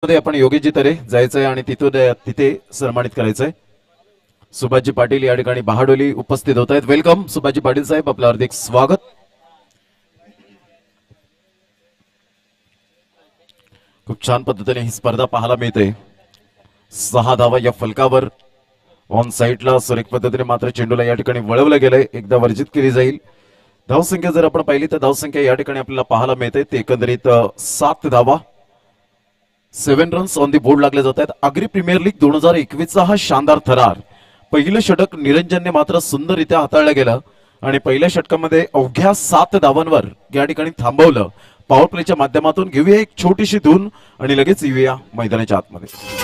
मध्ये आपण योगेशजी तरे जायचंय आणि तिथे सन्मानित करायचंय। सुभाषजी पाटील या ठिकाणी बहाडोली उपस्थित होत आहेत। वेलकम सुभाषजी पाटील साहेब, आपलं हार्दिक स्वागत। खूप छान पद्धतीने ही स्पर्धा पाहायला मिळते। 6 धावा या फलकावर ऑन साइडला सुरेख पद्धतीने मात्र चेंडूला या ठिकाणी वळवलं गेलंय, एकदा वर्जित केली जाईल। धावसंख्या जर आपण पाहिली तर धावसंख्या या ठिकाणी आपल्याला पाहायला मिळते ते एकंदरीत 7 धावा, 7 रन्स ऑन दी बोर्ड लागले जात आहेत। आगरी प्रीमियर लीग 2021 चा हा शानदार थरार। पहिलं षटक निरंजनने मात्र सुंदररित्या हाताळलं गेलं आणि पहिल्या षटकामध्ये अवघ्या 7 धावांवर या ठिकाणी थांबवलं। पॉवर प्लेच्या माध्यमातून घेऊया एक छोटीशी धून आणि लगेच येऊया मैदानाच्या आतमध्ये।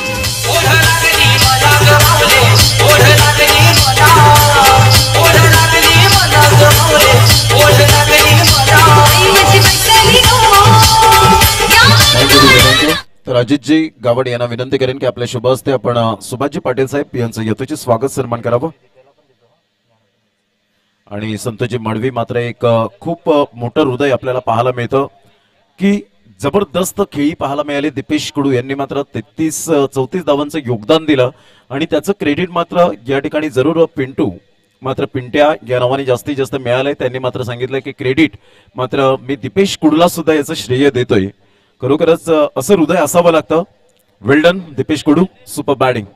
तर अजितजी गावड यांना विनंती करेन की आपल्या शुभ हस्ते आपण सुभाषजी पाटील साहेब यांचं यथोचित स्वागत सन्मान करावं। आणि संतोषजी मडवी मात्र एक खूप मोठं हृदय आपल्याला पाहायला मिळतं की जबरदस्त खेळी पाहायला मिळाली। दीपेश कुडू यांनी मात्र 33-34 धावांचं योगदान दिलं आणि त्याचं क्रेडिट मात्र या ठिकाणी जरूर पिंटू मात्र पिंट्या या नावाने जास्तीत जास्त मिळालंय। त्यांनी मात्र सांगितलं की क्रेडिट मात्र मी दीपेश कुडूला सुद्धा याचं श्रेय देतोय। खरोखरच असं हृदय असावं लागतं। वेल डन दीपेश कुडू, सुपर बॅटिंग।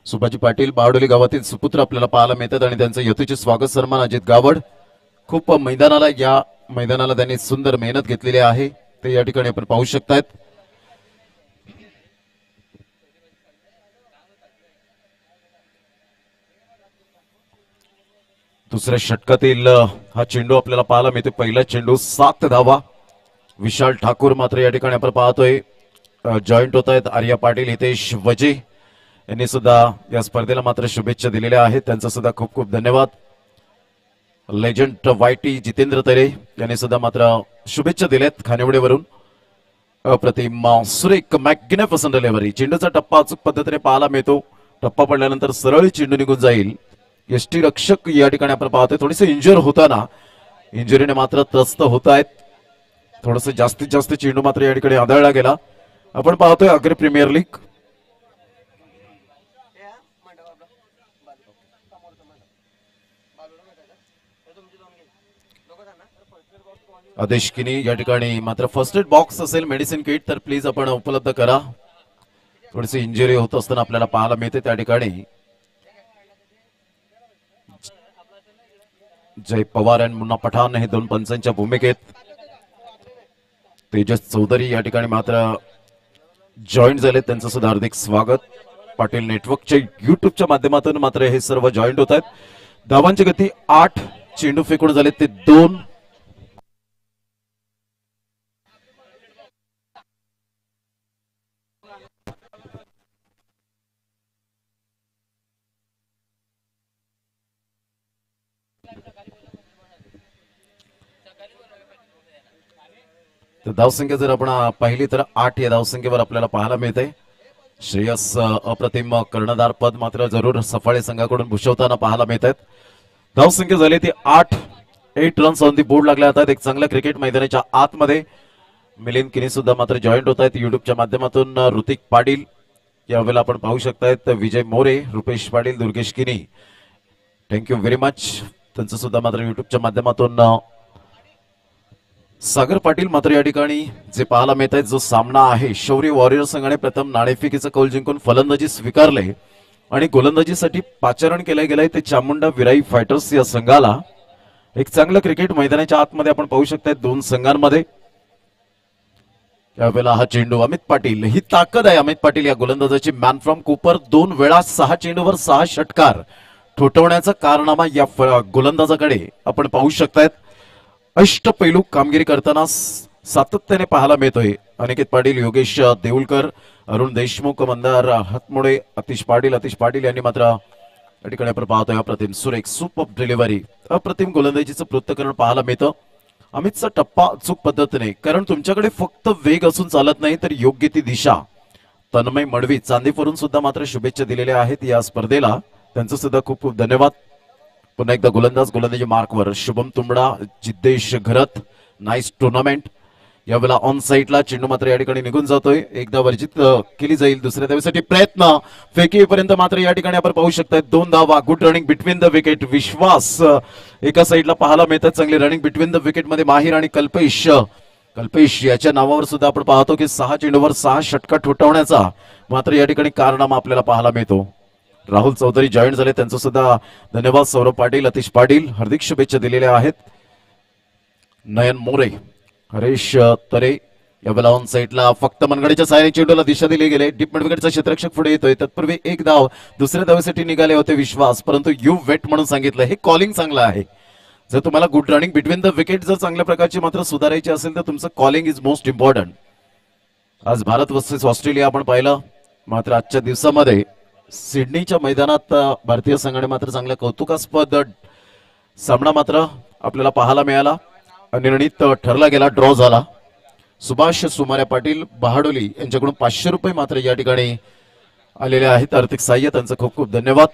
सुभाषजी पाटील बहाडोली गावातील सुपुत्र आपल्याला पाहायला मिळतात आणि त्यांचं यथोचित स्वागत सन्मान अजित गावड। खूप मैदानाला त्यांनी सुंदर मेहनत घेतलेली आहे, ते या ठिकाणी आपण पाहू शकतायत। दुसऱ्या षटकातील हा चेंडू आपल्याला पाहायला मिळतो। पहिला चेंडू 7 धावा। विशाल ठाकूर मात्र या ठिकाणी आपण पाहतोय जॉईंट होत आहेत। आर्या पाटील, हितेश वजे यांनी सुद्धा या स्पर्धेला मात्र शुभेच्छा दिलेल्या आहेत, त्यांचा सुद्धा खूप खूप धन्यवाद। लेजंड वायटी जितेंद्र तरे यांनी सुद्धा मात्र शुभेच्छा दिल्यात खानिवडेवरून। अप्रतिम सुरेख मॅग्निफिसंट डिलिव्हरी। चेंडूचा टप्पा अचूक पद्धतीने पाहायला मिळतो। टप्पा पडल्यानंतर सरळ चेंडू निघून जाईल। यष्टी रक्षक या ठिकाणी आपण पाहतोय थोडेसे इंजर होताना, इंजुरीने मात्र त्रस्त होत आहेत। थोडस जास्तीत जास्त चेंडू मात्र या ठिकाणी आदळला गेला। आपण पाहतोय आगरी प्रीमियर लीग। आदेश किनी या ठिकाणी मात्र फर्स्ट एड बॉक्स असेल, मेडिसिन किट तर प्लीज आपण उपलब्ध करा। थोडीशी इंजुरी होत असताना आपल्याला पाहायला मिळते त्या ठिकाणी। जय पवार आणि मुन्ना पठाण हे दोन पंचांच्या भूमिकेत। तेजस चौधरी या ठिकाणी मात्र जॉईंट झाले, त्यांचं सुद्धा हार्दिक स्वागत। पाटील नेटवर्कच्या युट्यूबच्या माध्यमातून मात्र हे सर्व जॉईंट होत आहेत। धावांची गती 8, चेंडू फेकून झाले ते 2। धावसंख्या जर आपण पाहिली तर 8 या धावसंख्येवर आपल्याला पाहायला मिळते। श्रेयस अप्रतिम कर्णधार पद मात्र जरूर सफाळे संघाकडून भूषवताना पाहायला मिळत आहेत। धावसंख्या झाली ती 8 रन्स ऑन दी बोर्ड लागल्या जातात। एक चांगला क्रिकेट मैदानाच्या आतमध्ये मिलिंद किनी सुद्धा मात्र जॉईंट होत आहेत युट्यूबच्या माध्यमातून। ऋतिक पाटील यावेळेला आपण पाहू शकतायत। विजय मोरे, रुपेश पाटील, दुर्गेश किनी, थँक्यू व्हेरी मच, त्यांचं सुद्धा मात्र युट्यूबच्या माध्यमातून। सागर पाटील मात्र या ठिकाणी जे पाहायला मिळत आहे जो सामना आहे, शौर्य वॉरियर संघाने प्रथम नाणेफेकीचा कौल जिंकून फलंदाजी स्वीकारले आणि गोलंदाजीसाठी पाचारण केले गेले ते चामुंडा विराई फायटर्स या संघाला। एक चांगलं क्रिकेट मैदानाच्या आतमध्ये आपण पाहू शकताय दोन संघांमध्ये। यावेळेला हा चेंडू अमित पाटील, ही ताकद आहे अमित पाटील या गोलंदाजाची। मॅन फ्रॉम कूपर 2 वेळा 6 चेंडूवर 6 षटकार ठोठवण्याचा कारनामा या गोलंदाजाकडे आपण पाहू शकतायत। अष्टपैलू कामगिरी करताना सातत्याने पाहायला मिळतोय। अनिकेत पाटील, योगेश देऊळकर, अरुण देशमुख, मंदार हातमोडे, आतिश पाटील यांनी मात्र या ठिकाणी आपण पाहतोय अप्रतिम सुरेख सुपर डिलिव्हरी, अप्रतिम गोलंदाजीचं पृथक्करण पाहायला मिळतं। अमितचा टप्पा अचूक पद्धतीने, कारण तुमच्याकडे फक्त वेग असून चालत नाही तर योग्य ती दिशा। तन्मय मडवी चांदीवरून सुद्धा मात्र शुभेच्छा दिलेल्या आहेत या स्पर्धेला, त्यांचं सुद्धा खूप खूप धन्यवाद। पुन्हा एकदा गोलंदाजी मार्कवर शुभम तुंबडा, जिद्देश घरत, नाइस टूर्नामेंट। यावेळेला ऑन साईडला चेंडू मात्र या ठिकाणी निघून जातोय, एकदा वर्जित केली जाईल. दुसऱ्या धावेसाठी प्रयत्न, फेकीपर्यंत मात्र या ठिकाणी आपण पाहू शकताय 2 धावा. Good running between the wicket. विश्वास एका साईडला पाहायला मिळतात, चांगली रनिंग बिटवीन द विकेट मध्ये माहिर आणि कल्पेश याच्या नावावर सुद्धा आपण पाहतो की 6 चेंडूवर 6 षटका ठोठावण्याचा मात्र या ठिकाणी कारनामा आपल्याला पाहायला मिळतो. राहुल चौधरी जॉईन झाले, त्यांचं सुद्धा धन्यवाद. सौरभ पाटील, अतिश पाटील हार्दिक शुभेच्छा दिलेल्या आहेत. नयन मोरे, हरेश तरे यावेळेला ऑन साईडला फक्त मनगडीच्या साहाय्याने चेंडूला दिशा दिली गेले. डीप मिड विकेटचा क्षेत्ररक्षक पुढे येतोय. तत्पूर्वी एक धाव दुसऱ्या धावेसाठी निघाले होते विश्वास, परंतु यू वेट म्हणून सांगितलं. हे कॉलिंग चांगलं आहे. जर तुम्हाला good running between the wicket जर चांगल्या प्रकारची मात्र सुधारायची असेल तर तुमचं कॉलिंग इज मोस्ट इम्पॉर्टंट. आज भारत वर्सेस ऑस्ट्रेलिया आपण पाहिलं, मात्र आजच्या दिवसामध्ये सिडनीच्या मैदानात भारतीय संघाने मात्र चांगल्या कौतुकास्पद सामना मात्र आपल्याला पाहायला मिळाला. अनिर्णित ठरला गेला, ड्रॉ झाला. सुभाष सुमार्या पाटील बहाडोली यांच्याकडून 500 रुपये मात्र या ठिकाणी आलेले आहेत. आर्थिक सहाय्य त्यांचं खूप खूप धन्यवाद.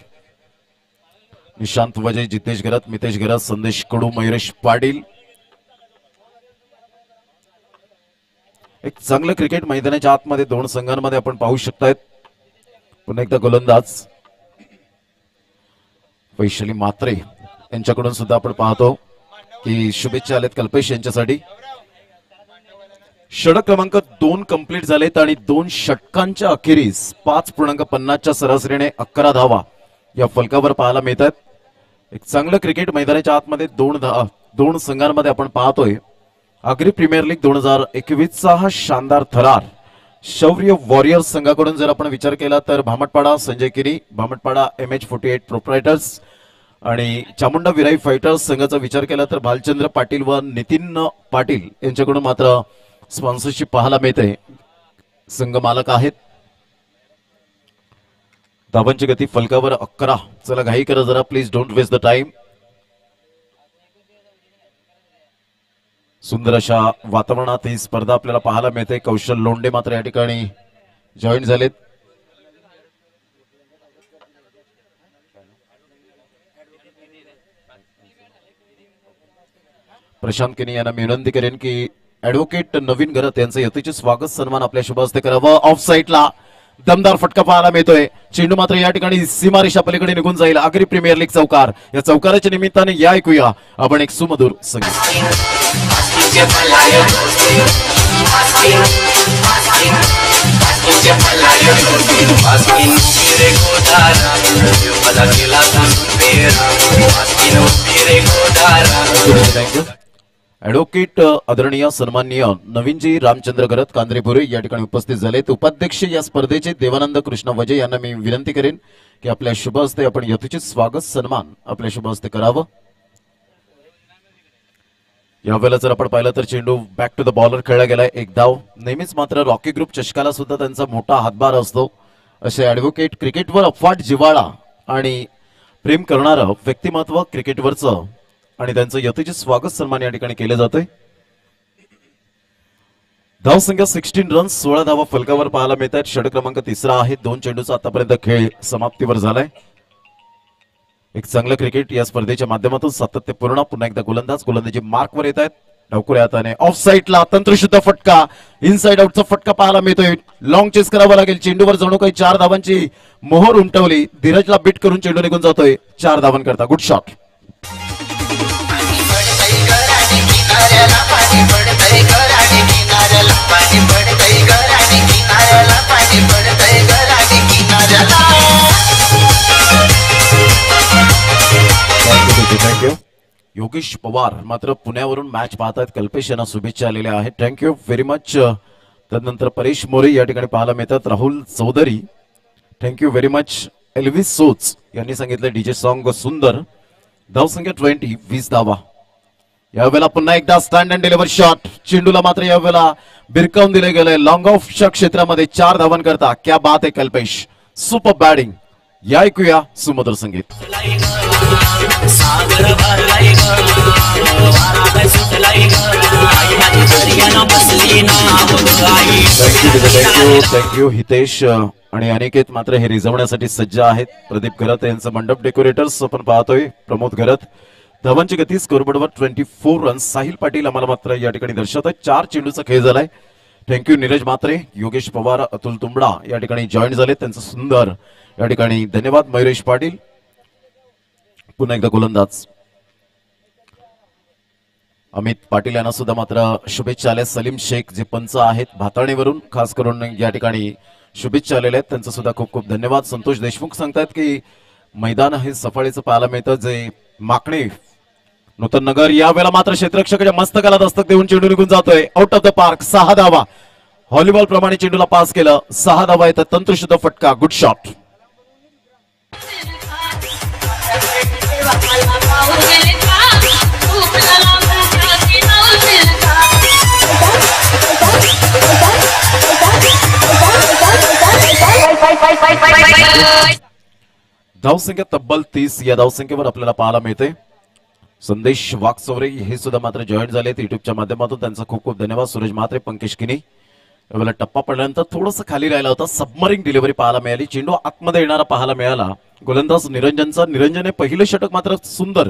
निशांत वजय, जितेश गरत, मितेश गरत, संदेश कडू, मयुरेश पाटील. एक चांगलं क्रिकेट मैदानाच्या आतमध्ये 2 संघांमध्ये आपण पाहू शकतायत. पुन्हा एकदा गोलंदाज वैशाली मात्रे यांच्याकडून सुद्धा आपण पाहतो की शुभेच्छा आलेत कल्पेश यांच्यासाठी. षटक क्रमांक 2 कंप्लीट झालेत आणि 2 षटकांच्या अखेरीस 5.50च्या सरासरीने 11 धावा या फलकावर पाहायला मिळतात. एक चांगलं क्रिकेट मैदानाच्या आतमध्ये 2 संघांमध्ये आपण पाहतोय. आगरी प्रीमियर लीग 2021चा हा शानदार थरार शौर्य वॉरियर्स संघाकडून जर आपण विचार केला तर भामटपाडा संजय किरी, भामटपाडा MH48 प्रोप्रायटर्स आणि चामुंडा विराई फायटर्स संघाचा विचार केला तर भालचंद्र पाटील व नितीन पाटील यांच्याकडून मात्र स्पॉन्सरशिप पाहायला मिळते. संघ मालक आहेत. धावांची गती फलकावर 11. चला घाई करा जरा, please don't waste the time. सुंदर अशा वातावरणात ही स्पर्धा आपल्याला पाहायला मिळते. कौशल लोंढे मात्र या ठिकाणी जॉईन झालेत. प्रशांत केनी यांना मी विनंती करेन की ऍडव्होकेट नवीन गरत यांचं यथेचे स्वागत सन्मान आपल्या शुभ हस्ते करावं. ऑफ साईडला दमदार फटका पाहायला मिळतोय. चेंडू मात्र या ठिकाणी सीमारेषा पलीकडे निघून जाईल. आगरी प्रीमियर लीग चौकार, या चौकाराच्या निमित्ताने या ऐकूया आपण एक सुमधुर संगीत. ऍडव्होकेट आदरणीय सन्माननीय नवीनजी रामचंद्र गरत कांद्रेपुरे या ठिकाणी उपस्थित झालेत. उपाध्यक्ष या स्पर्धेचे देवानंद कृष्ण वजे यांना मी विनंती करेन की आपल्या शुभ हस्ते आपण यथोचित स्वागत सन्मान आपल्या शुभ हस्ते करावं. यावेळेला जर आपण पाहिलं तर चेंडू बॅक टू द बॉलर खेळला गेलाय. एक धाव. नेहमीच मात्र रॉकी ग्रुप चषकाला सुद्धा त्यांचा मोठा हातभार असतो. असे ऍडव्होकेट क्रिकेटवर अफाट जिव्हाळा आणि प्रेम करणारं व्यक्तिमत्व क्रिकेटवरचं आणि त्यांचं यथेचे स्वागत सन्मान या ठिकाणी केले जाते. धाव संख्या 16 रन्स, 16 धावा फलकावर पाहायला मिळतात. षटक क्रमांक 3 आहे. 2 चेंडूचा आतापर्यंत खेळ समाप्तीवर झालाय. एक चांगलं क्रिकेट या स्पर्धेच्या माध्यमातून सातत्यपूर्ण. पुन्हा एकदा गोलंदाजी मार्कवर येत आहेत. डावखुऱ्या हाताने ऑफ साईडला तंत्रशुद्ध फटका, इनसाइड आउटचा फटका पाहायला मिळतोय. लॉंग चेस करावा लागेल. चेंडूवर जणू काही 4 धावांची मोहर उमटवली. धीरजला बीट करून चेंडू निघून जातोय 4 धावांकरता. Good shot. Thank you. Yogesh Pawar मात्र पुण्यावरून मॅच पाहतात. कल्पेश यांना शुभेच्छा आलेल्या आहेत. Thank you very much. त्यानंतर परेश मोरे या ठिकाणी पाहायला मिळतात. Rahul Chaudhari thank you very much. Elvis सोच यांनी सांगितलं डीजे सॉन्ग सुंदर. धाव संख्या 20, 20 धावा. यावेळेला पुन्हा एकदा स्टँड अँड डिलिव्हर शॉट. चेंडूला मात्र यावेळेला बिरकावून दिले गेले. लॉंग ऑफच्या क्षेत्रामध्ये 4 धावांकरता. क्या बात आहे कल्पेश, सुपर बॅटिंग. या ऐकूया सुमधुर संगीत. थँक्यू हितेश आणि अनिकेत मात्र हे रिझवण्यासाठी सज्ज आहेत. प्रदीप घरत यांचं मंडप डेकोरेटर्स आपण पाहतोय. प्रमोद घरत धावांची गती स्कोरबोर्डवर 24 रन्स. साहिल पाटील आम्हाला मात्र या ठिकाणी दर्शवत आहे. 4 चेंडूचा खेळ झालाय. थँक्यू नीरज म्हात्रे, योगेश पवार, अतुल तुंबडा या ठिकाणी जॉईन झाले. त्यांचं सुंदर या ठिकाणी धन्यवाद. मयुरेश पाटील पुन्हा एकदा गोलंदाज अमित पाटील यांना सुद्धा मात्र शुभेच्छा आल्या. सलीम शेख जे पंच आहेत भाताणीवरून खास करून या ठिकाणी शुभेच्छा आलेल्या आहेत, त्यांचं सुद्धा खूप खूप धन्यवाद. संतोष देशमुख सांगतायत की मैदान हे सफाळीचं पाहायला मिळतं जे माकणे नूतन नगर. यावेळेला मात्र क्षेत्ररक्षकाच्या मस्तकाला दस्तक देऊन चेंडू निघून जातोय आउट ऑफ द पार्क. 6 धावा. व्हॉलीबॉल प्रमाणे चेंडूला पास केलं. 6 धावा येतात. तंत्रशुद्ध फटका. Good shot. धावसंख्या तब्बल 30 या धावसंख्येवर आपल्याला पाहायला मिळते. संदेश वाकचौरे हे सुद्धा मात्र जॉईन झालेत युट्यूबच्या माध्यमातून. त्यांचा खूप खूप धन्यवाद. सूरज म्हात्रे, पंकज किनी. यावेळेला टप्पा पडल्यानंतर थोडंसं खाली राहिला होता. सबमरीन डिलिव्हरी पाहायला मिळाली. चेंडू आतमध्ये येणारा पाहायला मिळाला. गोलंदाज निरंजनचा. निरंजनने पहिलं षटक मात्र सुंदर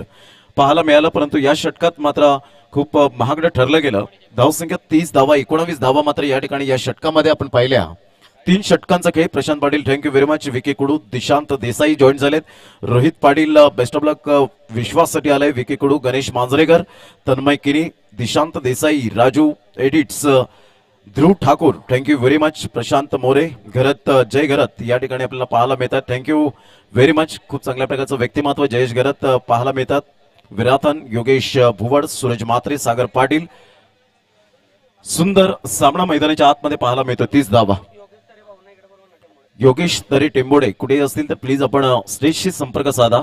पाहायला मिळालं, परंतु या षटकात मात्र खूप महागडं ठरलं गेलं. धावसंख्या 30 धावा. 19 धावा मात्र या ठिकाणी या षटकामध्ये आपण पाहिल्या. 3 षटकांचा खेळ. Prashant Patil thank you very much. Vicky Kudu, Dishant Desai join झालेत. Rohit Patil best of luck विश्वाससाठी आलाय. Vicky Kudu, Ganesh Manjrekar, Tanmay Kini, Dishant Desai, Raju edits, Dhruv Thakur thank you very much. Prashant More, Gharat, Jay Gharat या ठिकाणी आपल्याला पाहायला मिळतात. Thank you very much. खूप चांगल्या प्रकारचं व्यक्तिमत्व जयेश घरत पाहायला मिळतात. विराथन, योगेश भुवड, सूरज म्हात्रे, सागर पाटील. सुंदर सामना मैदानाच्या आतमध्ये पाहायला मिळतो. 30 धावा. योगेश तरे टेंबोडे कुठे असतील तर प्लीज आपण स्टेजशी संपर्क साधा.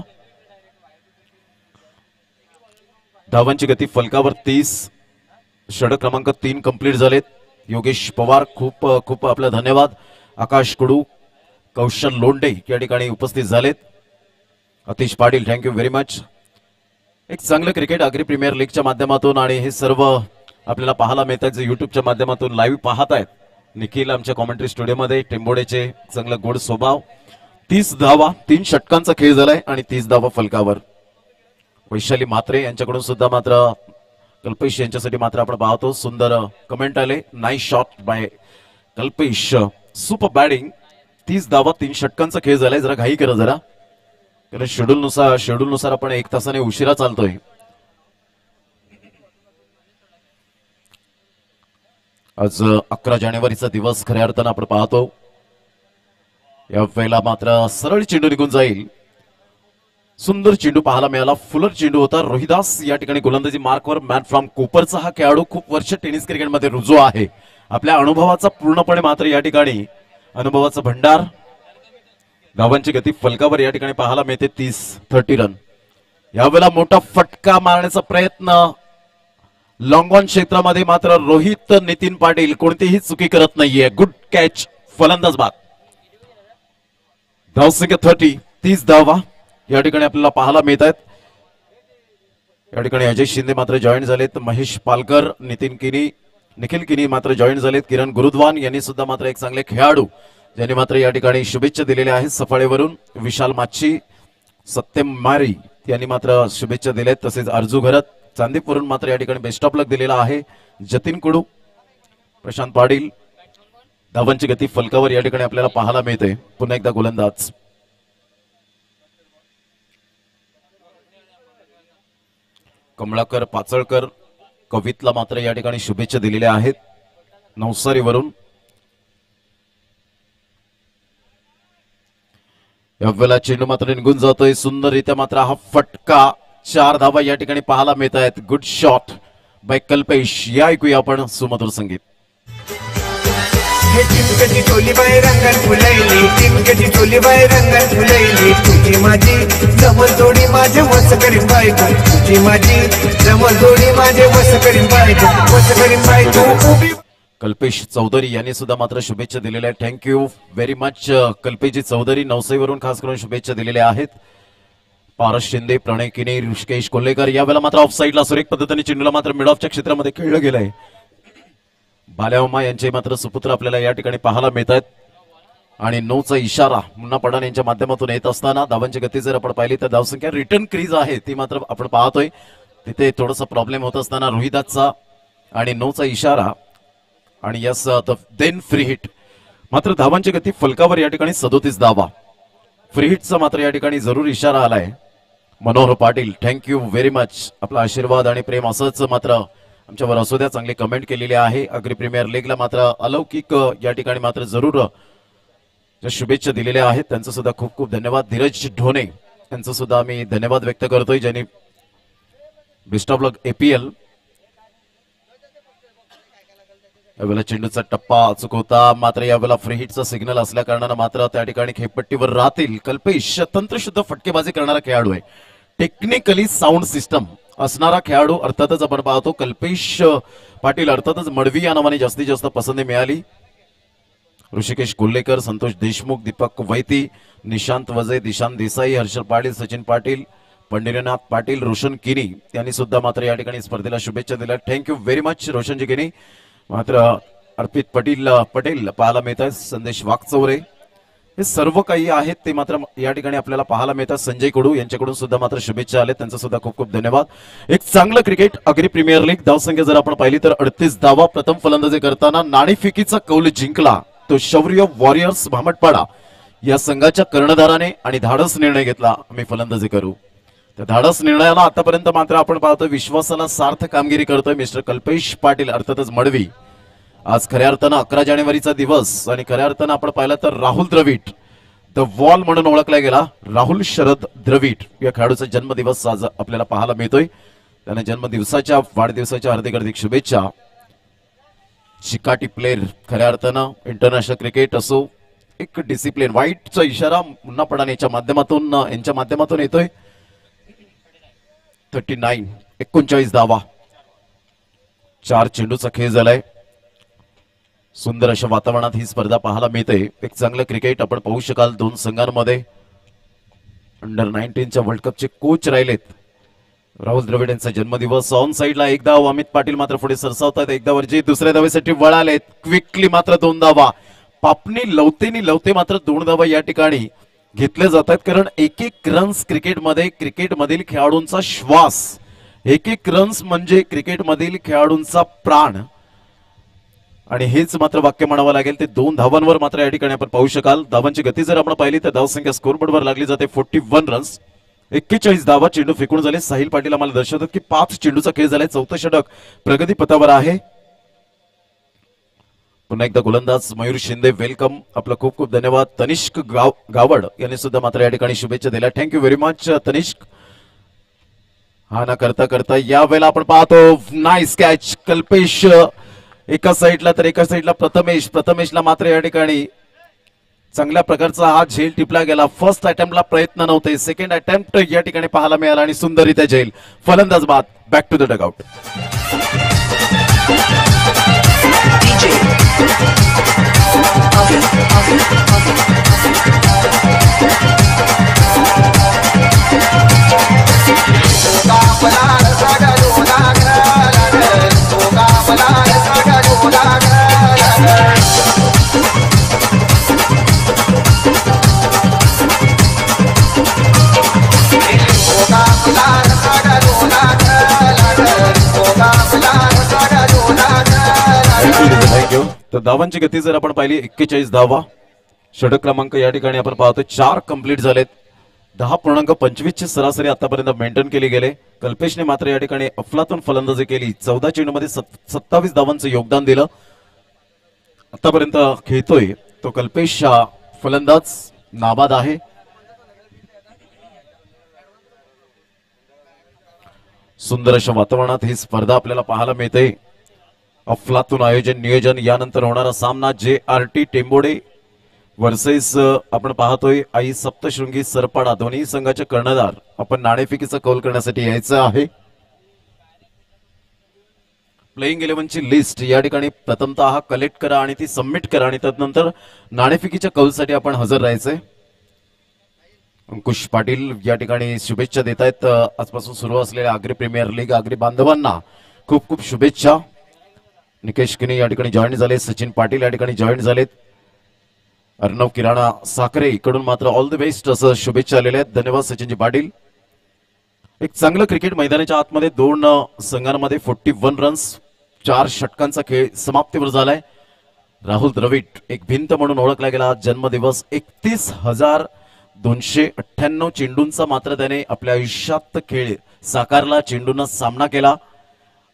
धावांची गती फलकावर 30. षटक क्रमांक 3 कंप्लीट झालेत. योगेश पवार खूप खूप आपलं धन्यवाद. आकाश कुडू, कौशल लोंढे या ठिकाणी उपस्थित झालेत. अतिश पाटील थँक्यू व्हेरी मच. एक चांगलं क्रिकेट आगरी प्रीमियर लीगच्या माध्यमातून आणि हे सर्व आपल्याला पाहायला मिळतात जे युट्यूबच्या माध्यमातून लाईव्ह पाहत आहेत. निखिल आमच्या कॉमेंट्री स्टुडिओमध्ये. टेंबोडेचे चांगला गोड स्वभाव. 30 धावा. 3 षटकांचा खेळ झालाय आणि 30 धावा फलकावर. वैशाली म्हात्रे यांच्याकडून सुद्धा मात्र कल्पेश यांच्यासाठी मात्र आपण पाहतो. सुंदर कमेंट आले. Nice shot bye Kalpesh. Super batting. 30 धावा. 3 षटकांचा खेळ झालाय. जरा घाई करा जरा, कारण शेड्यूलनुसार आपण 1 तासाने उशिरा चालतोय. आज 11 जानेवारीचा दिवस खऱ्या अर्थानं आपण पाहतो. या वेळेला मात्र सरळ चेंडू निघून जाईल. सुंदर चेंडू पाहायला मिळाला. फुलर चेंडू होता. रोहिदास या ठिकाणी गोलंदाजी मार्कवर. मॅन फ्रॉम कोपरचा हा खेळाडू खूप वर्ष टेनिस क्रिकेटमध्ये रुजू आहे. आपल्या अनुभवाचा पूर्णपणे मात्र या ठिकाणी अनुभवाचा भंडार. धावांची गती फलकावर या ठिकाणी पाहायला मिळते. 30 रन. यावेळेला मोठा फटका मारण्याचा प्रयत्न लॉंग ऑन क्षेत्रामध्ये मात्र रोहित नितीन पाटील कोणतीही चुकी करत नाहीये. Good catch. फलंदाज बाद. धावसंख्या 30 धावा या ठिकाणी आपल्याला पाहायला मिळत आहेत. या ठिकाणी अजय शिंदे मात्र जॉईन झालेत. महेश पालकर, निखिल किनी मात्र जॉईन झालेत. किरण गुरुद्वान यांनी सुद्धा मात्र एक चांगले खेळाडू ज्यांनी मात्र या ठिकाणी शुभेच्छा दिलेल्या आहेत सफाळेवरून. विशाल माच्छी, सत्यम मारी यांनी मात्र शुभेच्छा दिल्यात. तसेच अर्जू घरत चांदीपूरून मात्र या ठिकाणी बेस्ट ऑफ लक दिलेला आहे. जतीन कुडू, प्रशांत पाटील. धावांची गती फलकावर या ठिकाणी आपल्याला पाहायला मिळते. पुन्हा एकदा गोलंदाज कमळाकर, पाचळकर, कवितला मात्र या ठिकाणी शुभेच्छा दिलेल्या आहेत नवसारीवरून. यावेळेला चेंडू मात्र निघून जातोय सुंदररित्या. मात्र हा फटका. 4 धावा या ठिकाणी पाहायला मिळत आहेत. Good shot bye Kalpesh. या ऐकूया आपण सुमधुर संगीत. टिमकटी चोली बाय रंगण फुलैली, टिमकटी चोली बाय रंगण फुलैली. तुझी माझी जमल जोडी माझे वस करीन बायको. तुझी माझी जमल जोडी माझे वस करीन बायको. वस करीन बायको. कल्पेश चौधरी यांनी सुद्धा मात्र शुभेच्छा दिलेल्या आहेत. थँक्यू व्हेरी मच कल्पेशजी चौधरी. नवसाईवरून खास करून शुभेच्छा दिलेल्या आहेत. पारस शिंदे, प्रणय किने, ऋषिकेश कोल्हेकर. यावेळेला मात्र ऑफ साईडला सुरेख पद्धतीने चेंडूला मात्र मिड ऑफच्या क्षेत्रामध्ये खेळलं गेलंय. बाल्यामा यांचे मात्र सुपुत्र आपल्याला या ठिकाणी पाहायला मिळत आहेत. आणि 9चा इशारा मुन्ना पठाण यांच्या माध्यमातून येत असताना धावांची गती जर आपण पाहिली तर धावसंख्या रिटर्न क्रीज आहे ती मात्र आपण पाहतोय तिथे थोडासा प्रॉब्लेम होत असताना रोहिदासचा आणि 9चा इशारा आणि यस देन फ्री हिट मात्र धावांची गती फलकावर या ठिकाणी 37 धावा फ्री हिटचा मात्र या ठिकाणी जरूर इशारा आलाय Manohar Patil thank you very much आपला आशीर्वाद आणि प्रेम असंच मात्र आमच्यावर असू द्या चांगली कमेंट केलेली आहे अग्री प्रीमियर लीगला मात्र अलौकिक या ठिकाणी मात्र जरूर ज्या शुभेच्छा दिलेल्या आहेत त्यांचं सुद्धा खूप खूप धन्यवाद धीरज ढोणे यांचं सुद्धा आम्ही धन्यवाद व्यक्त करतोय ज्यांनी बेस्ट ऑफ लक एपीएल यावेळेला चेंडूचा टप्पा चुकवता मात्र यावेळेला फ्री हिटचा सिग्नल असल्या कारणानं मात्र त्या ठिकाणी खेळपट्टीवर राहतील कल्पेश तंत्रशुद्ध फटकेबाजी करणारा खेळाडू आहे टेक्निकली साऊंड सिस्टम असणारा खेळाडू अर्थातच आपण पाहतो कल्पेश पाटील अर्थातच मडवी या नावाने जास्तीत जास्त पसंती मिळाली ऋषिकेश कोल्हेकर संतोष देशमुख दीपक वैती निशांत वजे दिशांत देसाई हर्षल पाटील सचिन पाटील पंढरीनाथ पाटील रोशन किनी यांनी सुद्धा मात्र या ठिकाणी स्पर्धेला शुभेच्छा दिल्या थँक्यू व्हेरी मच रोशनजी किनी मात्र अर्पित पटेल पाहायला मिळत आहे संदेश वाघचौरे हे सर्व काही आहेत ते मात्र या ठिकाणी आपल्याला पाहायला मिळतात संजय कडू यांच्याकडून सुद्धा मात्र शुभेच्छा आल्या त्यांचा सुद्धा खूप खूप धन्यवाद एक चांगलं क्रिकेट अग्री प्रीमियर लीग धावसंख्या जर आपण पाहिली तर 38 धावा प्रथम फलंदाजी करताना नाणेफेकीचा कौल जिंकला तो शौर्य वॉरियर्स भामटपाडा या संघाच्या कर्णधाराने आणि धाडस निर्णय घेतला आम्ही फलंदाजी करू त्या धाडस निर्णयाला आतापर्यंत मात्र आपण पाहतोय विश्वासाला सार्थ कामगिरी करतोय मिस्टर कल्पेश पाटील अर्थातच मडवी आज खऱ्या अर्थानं 11 जानेवारीचा दिवस आणि खऱ्या अर्थानं आपण पाहिलं तर राहुल द्रविड द वॉल म्हणून ओळखला गेला राहुल शरद द्रविड या खेळाडूचा जन्मदिवस आज आपल्याला पाहायला मिळतोय त्याने जन्मदिवसाच्या वाढदिवसाच्या हार्दिक शुभेच्छा चिकाटी प्लेअर खऱ्या अर्थानं इंटरनॅशनल क्रिकेट असो एक डिसिप्लिन वाईटचा इशारा मुन्ना पठाण यांच्या माध्यमातून येतोय 39 धावा 4 चेंडूचा खेळ झालाय सुंदर अशा वातावरणात ही स्पर्धा पाहायला मिळते एक चांगलं क्रिकेट आपण पाहू शकाल दोन संघांमध्ये अंडर 19च्या वर्ल्ड कपचे कोच राहिलेत राहुल द्रविड यांचा जन्मदिवस ऑन साइडला एक धाव अमित पाटील मात्र पुढे सरसावतात एक धावरजी दुसऱ्या धावेसाठी वळालेत क्विकली मात्र 2 धावा पापणी लवते मात्र 2 धावा या ठिकाणी घेतले जातात कारण एक रन्स क्रिकेटमधील खेळाडूंचा श्वास एक रन्स म्हणजे क्रिकेटमधील खेळाडूंचा प्राण आणि हेच मात्र वाक्य म्हणावं लागेल ते 2 धावांवर मात्र या ठिकाणी आपण पाहू शकाल धावांची गती जर आपण पाहिली तर धावसंख्या स्कोरबोर्डवर लागली जाते 41 रन्स 41 धावा चेंडू फेकून झाले साहिल पाटील आम्हाला दर्शवतात की 5 चेंडूचा खेळ झालाय 4थं षटक प्रगती पथावर आहे पुन्हा एकदा गोलंदाज मयूर शिंदे वेलकम आपलं खूप खूप धन्यवाद तनिष्क गावड यांनी सुद्धा मात्र या ठिकाणी शुभेच्छा दिल्या थँक्यू व्हेरी मच तनिष्क हा ना करता या वेळेला आपण पाहतो नाईस कॅच कल्पेश एका साईडला तर एका साईडला प्रथमेशला मात्र या ठिकाणी चांगल्या प्रकारचा हा झेल टिपला गेला फर्स्ट अटेम्प्टला प्रयत्न नव्हते सेकंड अटेम्प्ट या ठिकाणी पाहायला मिळाला आणि सुंदररित्या झेल फलंदाज बाद back to the dugout thank you तर धावांची गती जर आपण पाहिली 41 धावा षटक क्रमांक या ठिकाणी आपण पाहतो 4 कंप्लीट झालेत 10.25 ची सरासरी आतापर्यंत मेंटेन केली गेले कल्पेशने मात्र या ठिकाणी अफलातून फलंदाजी केली 14 चेंडूमध्ये 27 धावांचं योगदान दिलं आतापर्यंत खेळतोय तो कल्पेश फलंदाज नाबाद आहे सुंदर अशा वातावरणात ही स्पर्धा आपल्याला पाहायला मिळते अफलातून आयोजन नियोजन यानंतर होणारा सामना JRT टेंबोडे वर्सेस आपण पाहतोय आई सप्तशृंगी सरपाडा दोन्ही संघाचे कर्णधार आपण नाणेफेकीचा कौल करण्यासाठी यायचं आहे प्लेइंग 11 ची लिस्ट या ठिकाणी प्रथमतः कलेक्ट करा आणि ती सबमिट करा आणि त्यानंतर नाणेफेकीच्या कौलसाठी आपण हजर राहायचंय अंकुश पाटील या ठिकाणी शुभेच्छा देत आहेत आजपासून सुरू असलेल्या आग्री प्रीमियर लीग आग्री बांधवांना खूप खूप शुभेच्छा निकेश किनी या ठिकाणी जॉईन झाले सचिन पाटील या ठिकाणी जॉईन झालेत अर्णव किराणा साखरे इकडून मात्र ऑल द बेस्ट असं शुभेच्छा आलेल्या आहेत. धन्यवाद सचिनजी पाटील. एक चांगलं क्रिकेट मैदानाच्या आतमध्ये दोन संघांमध्ये 41 रन्स 4 षटकांचा खेळ समाप्तीवर झालाय. राहुल द्रविड एक भिंत म्हणून ओळखला गेला. जन्मदिवस 31,298 चेंडूंचा मात्र त्याने आपल्या आयुष्यात खेळ साकारला. चेंडूंना सामना केला